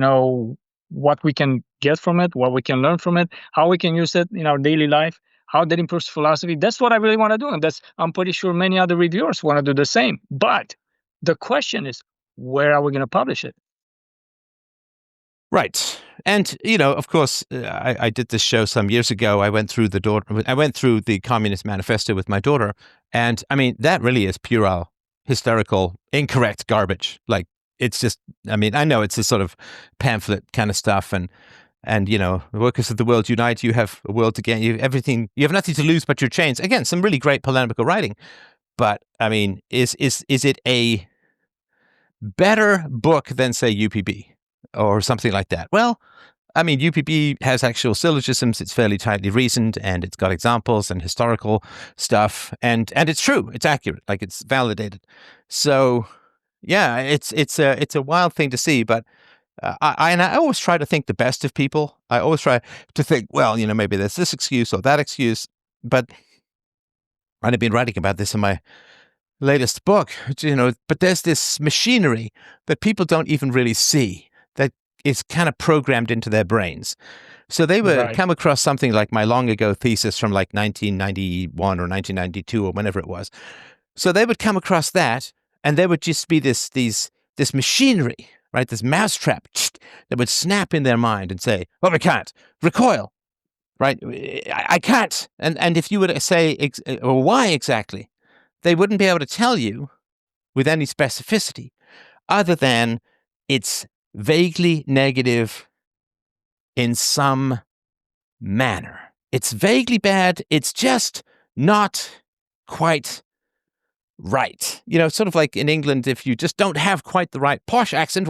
what we can get from it, what we can learn from it, how we can use it in our daily life, how that improves philosophy. That's what I really want to do. And I'm pretty sure many other reviewers want to do the same. But the question is, where are we going to publish it? Right. And, of course, I did this show some years ago. I went through the Communist Manifesto with my daughter. And that really is puerile, hysterical, incorrect garbage. Like, it's just, I know it's a sort of pamphlet kind of stuff. And the workers of the world unite. You have a world to gain. You have everything. You have nothing to lose but your chains. Again, some really great polemical writing. But, is it a better book than, say, UPB? Or something like that? Well, UPB has actual syllogisms. It's fairly tightly reasoned, and it's got examples and historical stuff, and it's true. It's accurate. Like it's validated. So, yeah, it's a wild thing to see. But I always try to think the best of people. I always try to think, well, maybe there's this excuse or that excuse. But I've been writing about this in my latest book. But there's this machinery that people don't even really see, that is kind of programmed into their brains. So they would come across something like my long ago thesis from like 1991 or 1992 or whenever it was. So they would come across that, and there would just be this machinery, right? This mousetrap that would snap in their mind and say, "Oh, I can't recoil, right? I can't." And if you were to say, "Well, why exactly?" they wouldn't be able to tell you with any specificity, other than it's vaguely negative in some manner. It's vaguely bad. It's just not quite right. Sort of like in England, if you just don't have quite the right posh accent,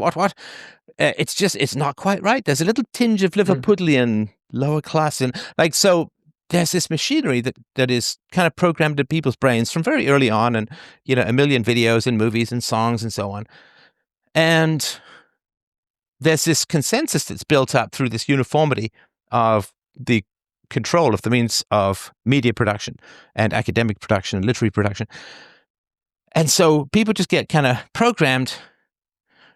it's not quite right. There's a little tinge of Liverpudlian lower class. And so there's this machinery that is kind of programmed in people's brains from very early on, and, a million videos and movies and songs and so on. And there's this consensus that's built up through this uniformity of the control of the means of media production and academic production and literary production. And so people just get kind of programmed.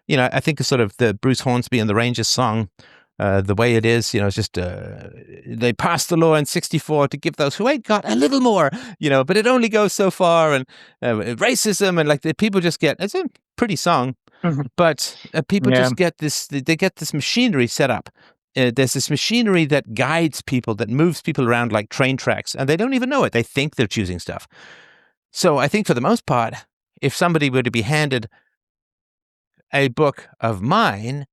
I think of sort of the Bruce Hornsby and the Rangers song, The Way It Is, it's just, they passed the law in 1964 to give those who ain't got a little more, but it only goes so far, and racism, and the people just get, it's a pretty song, but people just get they get this machinery set up. There's this machinery that guides people, that moves people around like train tracks, and they don't even know it. They think they're choosing stuff. So I think for the most part, if somebody were to be handed a book of mine,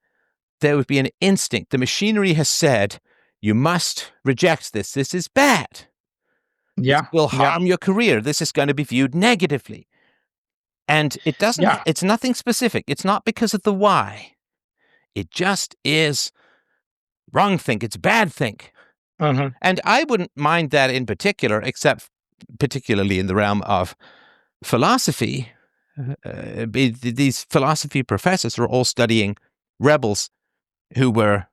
there would be an instinct. The machinery has said, you must reject this. This is bad. Yeah. This will harm your career. This is going to be viewed negatively. And it doesn't, it's nothing specific. It's not because of the why. It just is wrong think. It's bad think. And I wouldn't mind that in particular, except particularly in the realm of philosophy. These philosophy professors were all studying rebels who were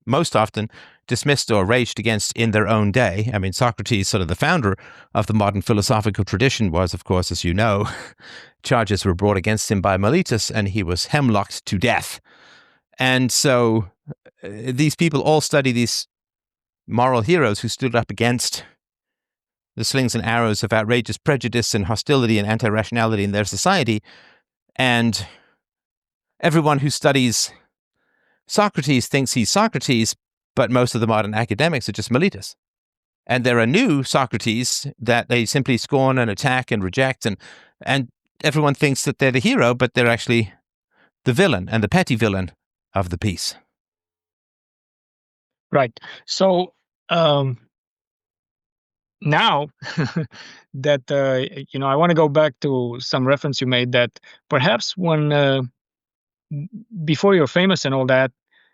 most often dismissed or raged against in their own day. I mean, Socrates, sort of the founder of the modern philosophical tradition, was, of course, as you know, charges were brought against him by Miletus, and he was hemlocked to death. And so these people all study these moral heroes who stood up against the slings and arrows of outrageous prejudice and hostility and anti-rationality in their society. And everyone who studies Socrates thinks he's Socrates, but most of the modern academics are just Miletus. And there are new Socrates that they simply scorn and attack and reject, and everyone thinks that they're the hero, but they're actually the villain and the petty villain of the piece. Right. So now that, I want to go back to some reference you made that perhaps when before you're famous and all that,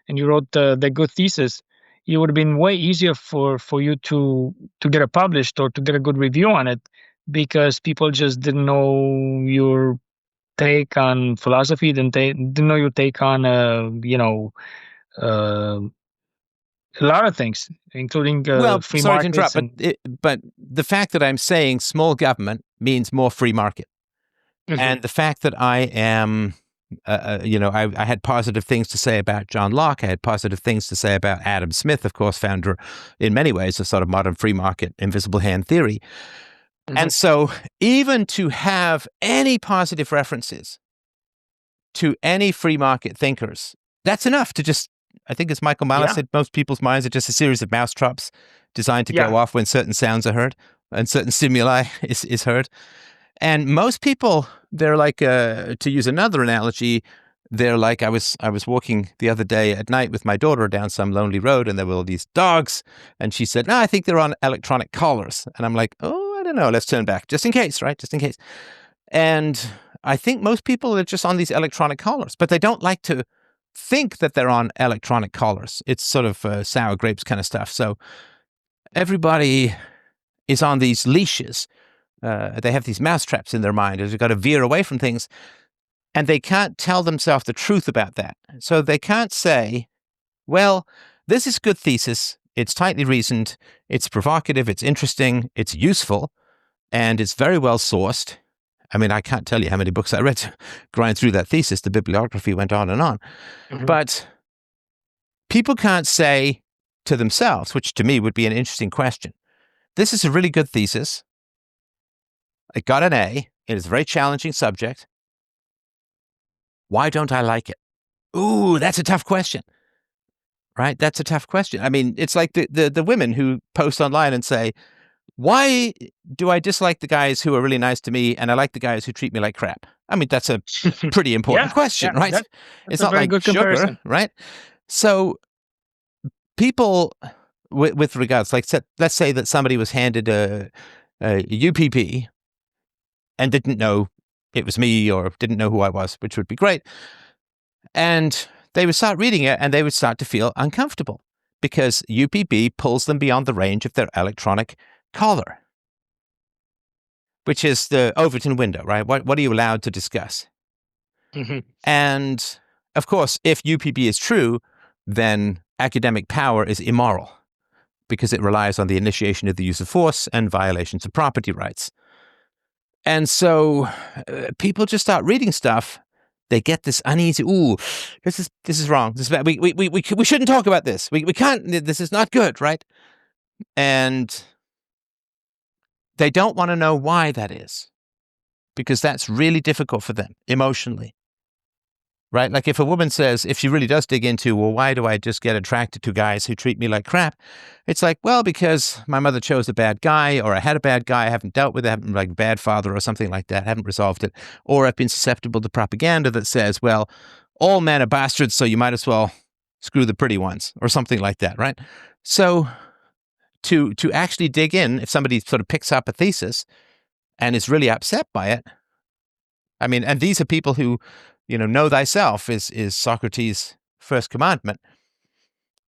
and you wrote the good thesis, it would have been way easier for you to get it published or to get a good review on it, because people just didn't know your take on philosophy, didn't know your take on a lot of things, including free sorry to markets. interrupt, but the fact that I'm saying small government means more free market, and the fact that I am, I had positive things to say about John Locke. I had positive things to say about Adam Smith, of course, founder in many ways of sort of modern free market, invisible hand theory. And so even to have any positive references to any free market thinkers, that's enough to just, I think as Michael Malice said, most people's minds are just a series of mousetraps designed to go off when certain sounds are heard and certain stimuli is heard. And most people, they're like, to use another analogy, they're like, I was walking the other day at night with my daughter down some lonely road, and there were all these dogs, and she said, no, I think they're on electronic collars. And I'm like, oh, I don't know, let's turn back, just in case, right? Just in case. And I think most people are just on these electronic collars, but they don't like to think that they're on electronic collars. It's sort of sour grapes kind of stuff. So everybody is on these leashes. They have these mousetraps in their mind. They've got to veer away from things, and they can't tell themselves the truth about that. So they can't say, well, this is a good thesis. It's tightly reasoned. It's provocative. It's interesting. It's useful. And it's very well sourced. I mean, I can't tell you how many books I read to grind through that thesis. The bibliography went on and on. But people can't say to themselves, which to me would be an interesting question, this is a really good thesis. It got an A. It is a very challenging subject. Why don't I like it? Ooh, that's a tough question. Right? That's a tough question. I mean, it's like the women who post online and say, why do I dislike the guys who are really nice to me and I like the guys who treat me like crap? I mean, that's a pretty important question, right? It's not like sugar, comparison. Right? So people, with regards, like let's say that somebody was handed a UPP and didn't know it was me or didn't know who I was, which would be great. And they would start reading it and they would start to feel uncomfortable because UPB pulls them beyond the range of their electronic collar, which is the Overton window, right? What are you allowed to discuss? And of course, if UPB is true, then academic power is immoral because it relies on the initiation of the use of force and violations of property rights. And so people just start reading stuff. They get this uneasy. Ooh, this is wrong. This is bad. We shouldn't talk about this. We can't. This is not good, right? And they don't want to know why that is, because that's really difficult for them emotionally. Right? Like if a woman says, if she really does dig into, well, why do I just get attracted to guys who treat me like crap? It's like, well, because my mother chose a bad guy, or I had a bad guy, I haven't dealt with it, I haven't like bad father or something like that, haven't resolved it. Or I've been susceptible to propaganda that says, well, all men are bastards, so you might as well screw the pretty ones, or something like that, right? So to actually dig in, if somebody sort of picks up a thesis and is really upset by it, I mean, and these are people who, know thyself is Socrates' first commandment.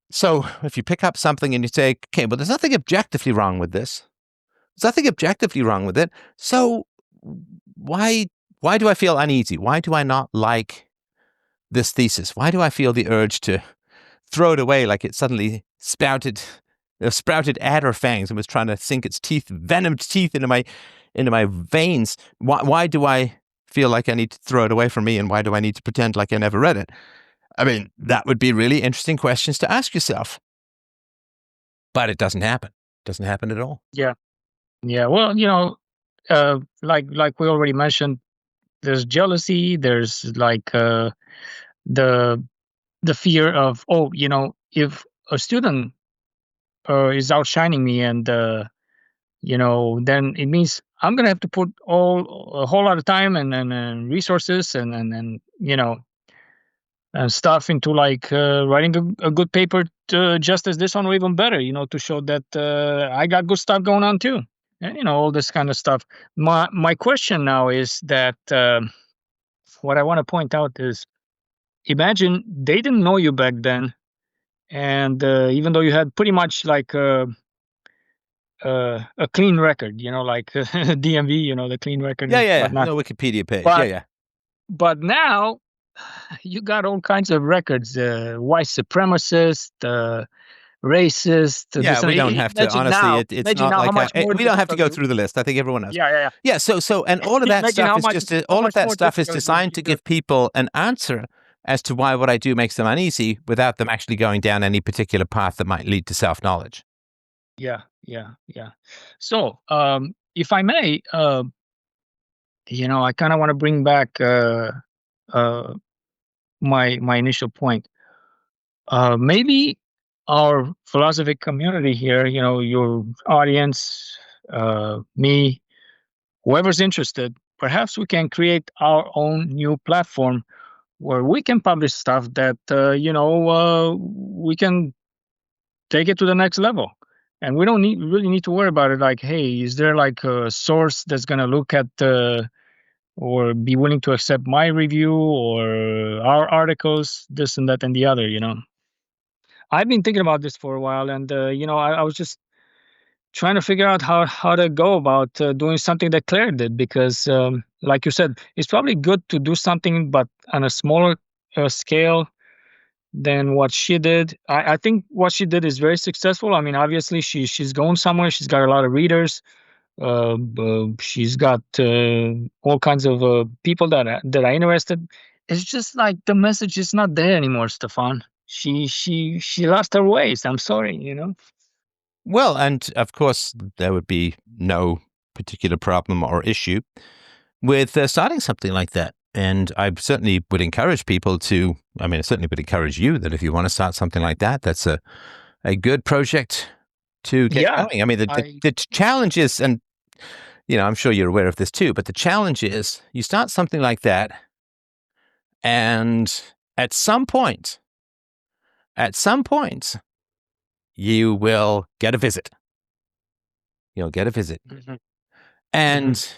So if you pick up something and you say, okay, well, there's nothing objectively wrong with this. There's nothing objectively wrong with it. So why do I feel uneasy? Why do I not like this thesis? Why do I feel the urge to throw it away like it suddenly sprouted adder fangs and was trying to sink its venomed teeth into my veins? Why do I feel like I need to throw it away from me, and why do I need to pretend like I never read it? I mean, that would be really interesting questions to ask yourself. But it doesn't happen. It doesn't happen at all. Yeah. Well, like we already mentioned, there's jealousy. There's like the fear of, if a student is outshining me, and then it means I'm gonna have to put a whole lot of time and resources and stuff into like writing a good paper just as this one, or even better, to show that I got good stuff going on too, and all this kind of stuff. My question now is that what I want to point out is, imagine they didn't know you back then, and even though you had pretty much like a clean record, like DMV, the clean record and Yeah. whatnot. No Wikipedia page. But Yeah. but now you got all kinds of records: white supremacist, racist. Yeah, we don't have to. Imagine Honestly, now. it's Imagine not now how like much more we don't have to difficult. go through the list. I think everyone knows. Yeah. Yeah. So, and all of that Imagine stuff how is much- just how all of much that more stuff is difficult it's designed to gonna be give people an answer as to why what I do makes them uneasy, without them actually going down any particular path that might lead to self-knowledge. Yeah. So, if I may, I kind of want to bring back my initial point. Maybe our philosophy community here, your audience, me, whoever's interested, perhaps we can create our own new platform where we can publish stuff that we can take it to the next level, and we don't really need to worry about it. Like, hey, is there like a source that's gonna look at or be willing to accept my review or our articles, this and that and the other. I've been thinking about this for a while, and I was just trying to figure out how to go about doing something that Claire did, because like you said, it's probably good to do something but on a smaller scale than what she did. I think what she did is very successful. I mean, obviously she's going somewhere. She's got a lot of readers. She's got all kinds of people that are interested. It's just like the message is not there anymore, Stefan. She lost her ways. I'm sorry. Well, and of course, there would be no particular problem or issue with starting something like that. And I certainly would encourage people to, I certainly would encourage you that if you want to start something like that, that's a good project to get Yeah, going. I mean, the challenge is, and, I'm sure you're aware of this too, but the challenge is you start something like that, and at some point, you will get a visit. You'll get a visit. Mhm. And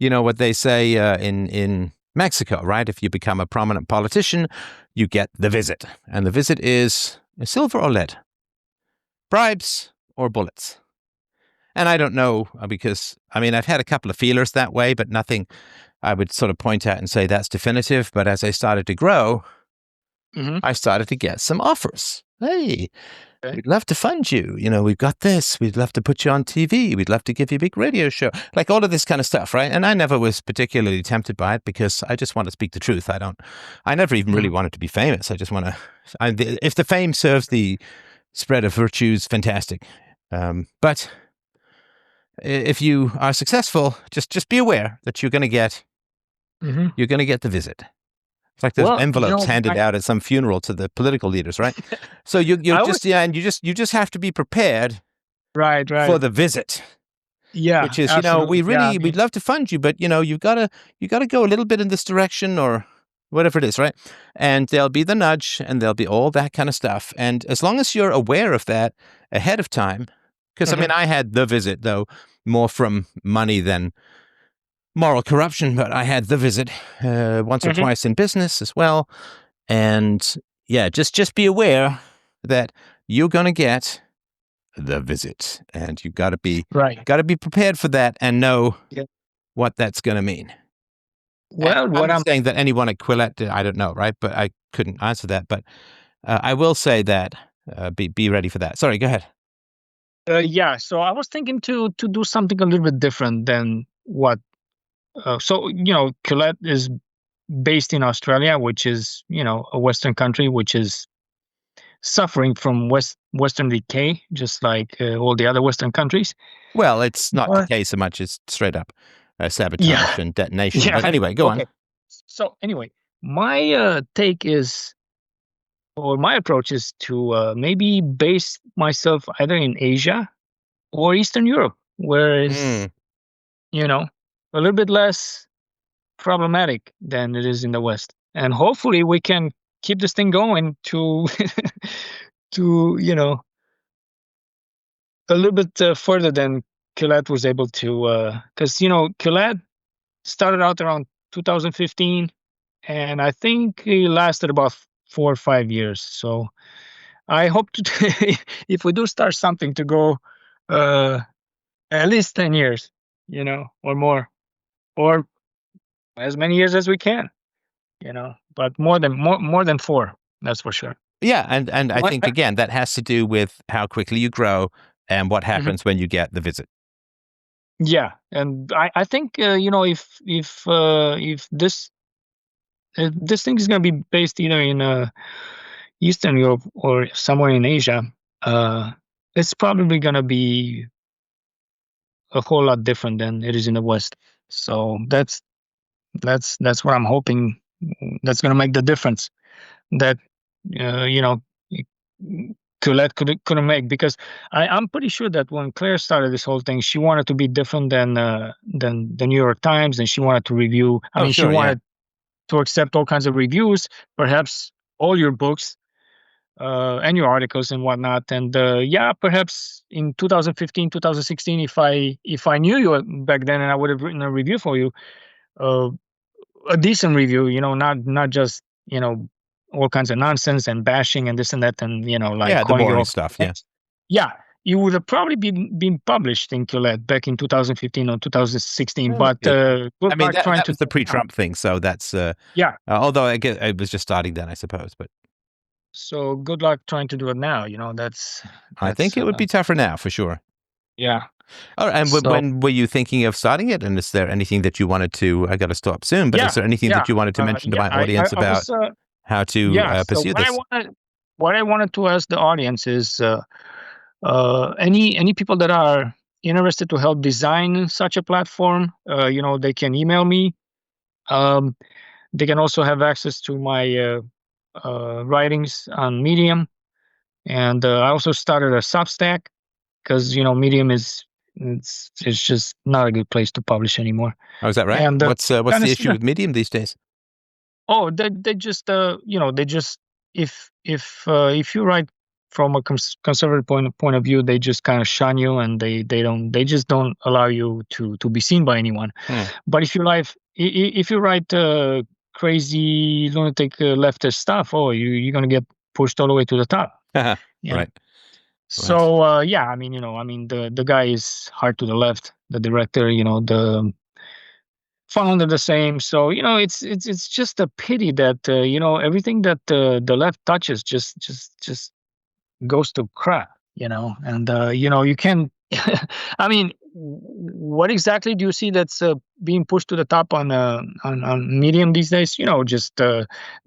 you know what they say in Mexico, right? If you become a prominent politician, you get the visit. And the visit is silver or lead, bribes or bullets. And I don't know because, I mean, I've had a couple of feelers that way, but nothing I would sort of point at and say that's definitive. But as I started to grow, I started to get some offers. Hey, Okay. we'd love to fund you. You know, we've got this. We'd love to put you on TV. We'd love to give you a big radio show. Like all of this kind of stuff, right? And I never was particularly tempted by it because I just want to speak the truth. I never even really wanted to be famous. I just want to, if the fame serves the spread of virtues, fantastic. But if you are successful, just be aware that you're going to get the visit. It's like those envelopes handed out at some funeral to the political leaders, right? So you just have to be prepared, right, for the visit. Yeah, which is absolutely. we'd love to fund you, but you've got to go a little bit in this direction or whatever it is, right? And there'll be the nudge, and there'll be all that kind of stuff. And as long as you're aware of that ahead of time, because I mean, I had the visit though more from money than moral corruption, but I had the visit once or twice in business as well. And yeah, just be aware that you're going to get the visit, and you got to be prepared for that and know what that's going to mean. Well, and what I'm I'm saying that anyone at Quillette, I don't know, right? But I couldn't answer that. But I will say that be ready for that. Sorry, go ahead. yeah, so I was thinking to do something a little bit different than what. So Quillette is based in Australia, which is a Western country, which is suffering from Western decay, just like all the other Western countries. Well, it's not decay so much; it's straight up sabotage and detonation. Yeah. But anyway, go on. So anyway, my take is, or my approach is to maybe base myself either in Asia or Eastern Europe, where it's a little bit less problematic than it is in the West, and hopefully we can keep this thing going to to a little bit further than Quillette was able to, because Quillette started out around 2015, and I think it lasted about 4 or 5 years. So I hope to, if we do start something, to go at least 10 years, or more, or as many years as we can, but more than 4, that's for sure. Yeah, and I think again that has to do with how quickly you grow and what happens when you get the visit. Yeah, and I think if this thing is going to be based either in Eastern Europe or somewhere in Asia, it's probably going to be a whole lot different than it is in the West. So that's what I'm hoping that's going to make the difference that Colette couldn't make, because I'm pretty sure that when Claire started this whole thing, she wanted to be different than the New York Times, and she wanted to review. She wanted to accept all kinds of reviews, perhaps all your books and your articles and whatnot. And perhaps in 2015, 2016, if I knew you back then, and I would have written a review for you, a decent review, not just all kinds of nonsense and bashing and this and that, and the boring stuff. Yeah, it would have probably been published in Quillette back in 2015 or 2016. But that was the pre-Trump thing, so that's although I guess I was just starting then, I suppose. But so good luck trying to do it now. That's I think it would be tougher now for sure. Yeah. All right, and when were you thinking of starting it? And is there anything that you wanted to? I got to stop soon, but is there anything that you wanted to mention to my audience about how to pursue this? What I wanted to ask the audience is, any people that are interested to help design such a platform, they can email me. They can also have access to my writings on Medium, and I also started a Substack, because Medium is it's just not a good place to publish anymore. Oh, is that right? And what's the issue with Medium these days? Oh, they just they just if you write from a conservative point of view, they just kind of shun you, and they just don't allow you to be seen by anyone. But if you write crazy lunatic leftist stuff, you're gonna get pushed all the way to the top. Right. So yeah, I mean, the guy is hard to the left, the director, the founder the same. So it's just a pity that everything that the left touches just goes to crap, and you can. I mean, what exactly do you see that's being pushed to the top on Medium these days? Just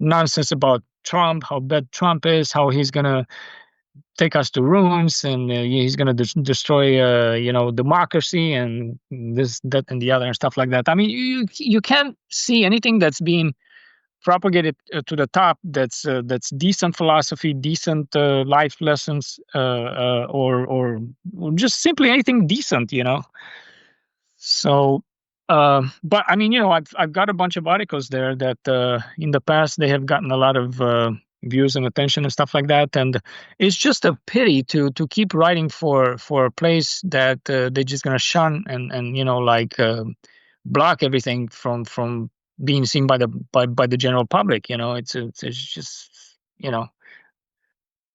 nonsense about Trump, how bad Trump is, how he's gonna take us to ruins, and he's going to destroy democracy, and this, that, and the other, and stuff like that. I mean, you can't see anything that's being propagated to the top that's decent philosophy, decent life lessons, or just simply anything decent, So, but I mean, I've got a bunch of articles there that in the past they have gotten a lot of views and attention and stuff like that, and it's just a pity to keep writing for a place that they're just gonna shun and block everything from being seen by the general public. It's just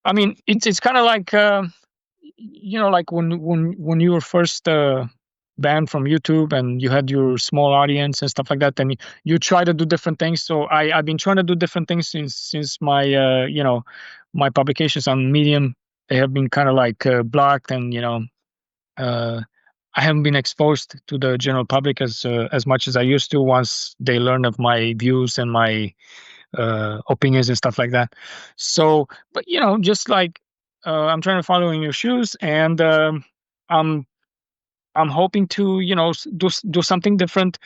I mean, it's kind of like like when you were first banned from YouTube and you had your small audience and stuff like that, and you try to do different things. So I've been trying to do different things since my my publications on Medium. They have been kind of like blocked, and I haven't been exposed to the general public as much as I used to once they learn of my views and my opinions and stuff like that. So, but just like I'm trying to follow in your shoes, and I'm hoping to do something different,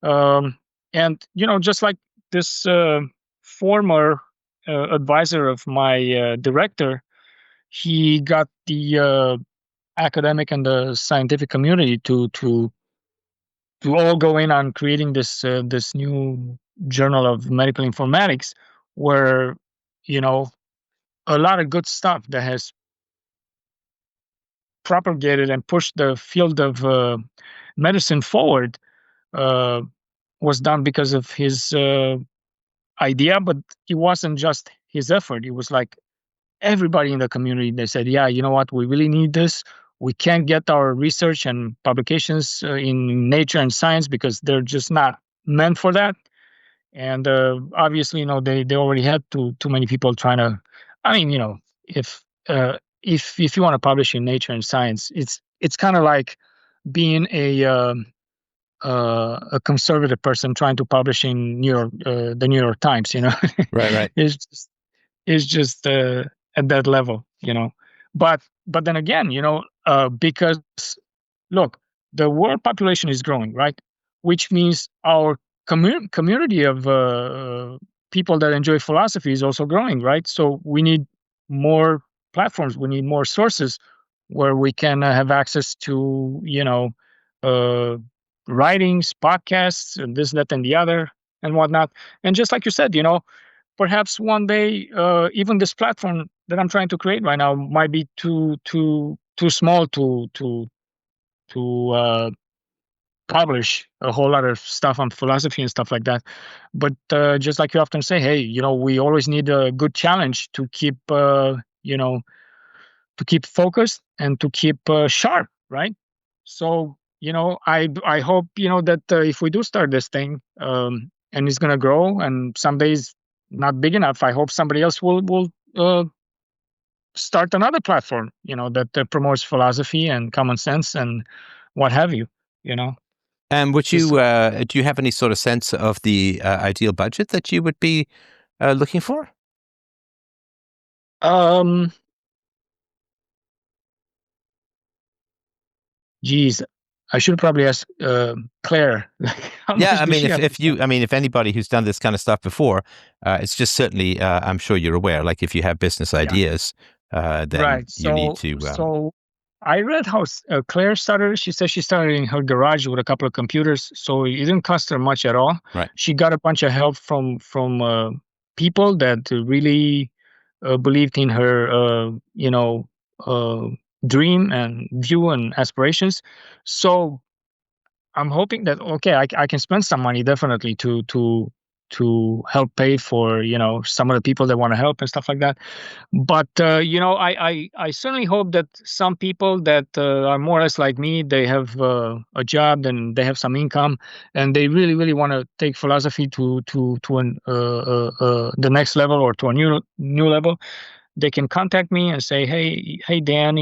and just like this former advisor of my director, he got the academic and the scientific community to all go in on creating this new journal of medical informatics, where a lot of good stuff that has propagated and pushed the field of medicine forward uh, was done because of his idea, but it wasn't just his effort. It was like everybody in the community. They said, yeah, you know what, we really need this. We can't get our research and publications in Nature and Science because they're just not meant for that. And obviously, they already had too many people trying to. I mean, if if you want to publish in Nature and Science, it's kind of like being a conservative person trying to publish in the New York Times. Right. It's just at that level. But then again, because look, the world population is growing, right? Which means our community of people that enjoy philosophy is also growing, right? So we need more platforms, we need more sources where we can have access to, writings, podcasts, and this, that, and the other, and whatnot. And just like you said, perhaps one day, even this platform that I'm trying to create right now might be too small to publish a whole lot of stuff on philosophy and stuff like that. But just like you often say, hey, we always need a good challenge to keep to keep focused and to keep sharp, right? So I hope that if we do start this thing, and it's gonna grow, and some days not big enough, I hope somebody else will start another platform, that promotes philosophy and common sense and what have you. And would you do you have any sort of sense of the ideal budget that you would be looking for? Geez, I should probably ask Claire. Yeah, I mean, if anybody who's done this kind of stuff before, it's just certainly, I'm sure you're aware. Like, if you have business ideas, then right. you need to. So I read how Claire started. She said she started in her garage with a couple of computers, so it didn't cost her much at all. Right. She got a bunch of help from people that really believed in her, dream and view and aspirations. So I'm hoping that I can spend some money definitely to help pay for some of the people that want to help and stuff like that. But I certainly hope that some people that are more or less like me, they have a job and they have some income, and they really want to take philosophy to the next level or to a new level. They can contact me and say, hey Dan,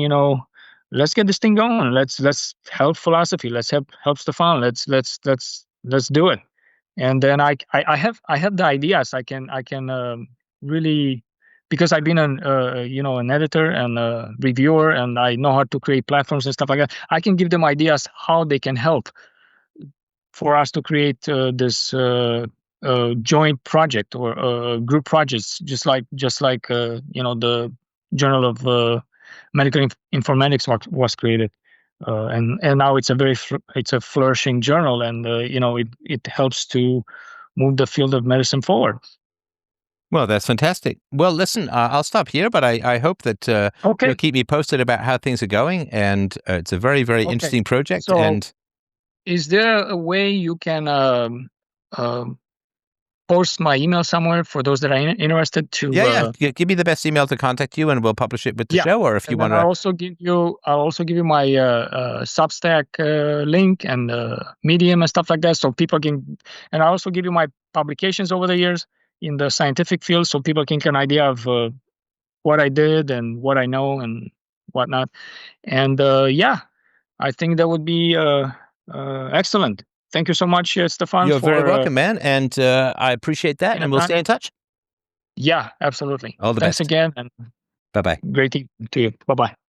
let's get this thing going. Let's help philosophy. Let's help Stefan. Let's do it. And then I have the ideas. I can really, because I've been an editor and a reviewer, and I know how to create platforms and stuff like that. I can give them ideas how they can help for us to create this joint project or group projects, just like the Journal of Medical Informatics was created, and now it's it's a flourishing journal, and it helps to move the field of medicine forward. Well, that's fantastic. Well, listen, I'll stop here, but I hope that you'll Okay. keep me posted about how things are going. And it's a very, very Okay. interesting project. So, And is there a way you can post my email somewhere for those that are interested to? yeah, give me the best email to contact you, and we'll publish it with the Yeah, show. Or if you and then want to, I'll also give you my Substack link and Medium and stuff like that, so people can. And I'll also give you my publications over the years in the scientific field, so people can get an idea of what I did and what I know and whatnot. And yeah, I think that would be excellent. Thank you so much, Stefan, you're very for welcome, man. And I appreciate that. taking the And we'll time. stay in touch. Yeah, absolutely. All the Thanks best. again, and Bye bye. great to you. Bye bye.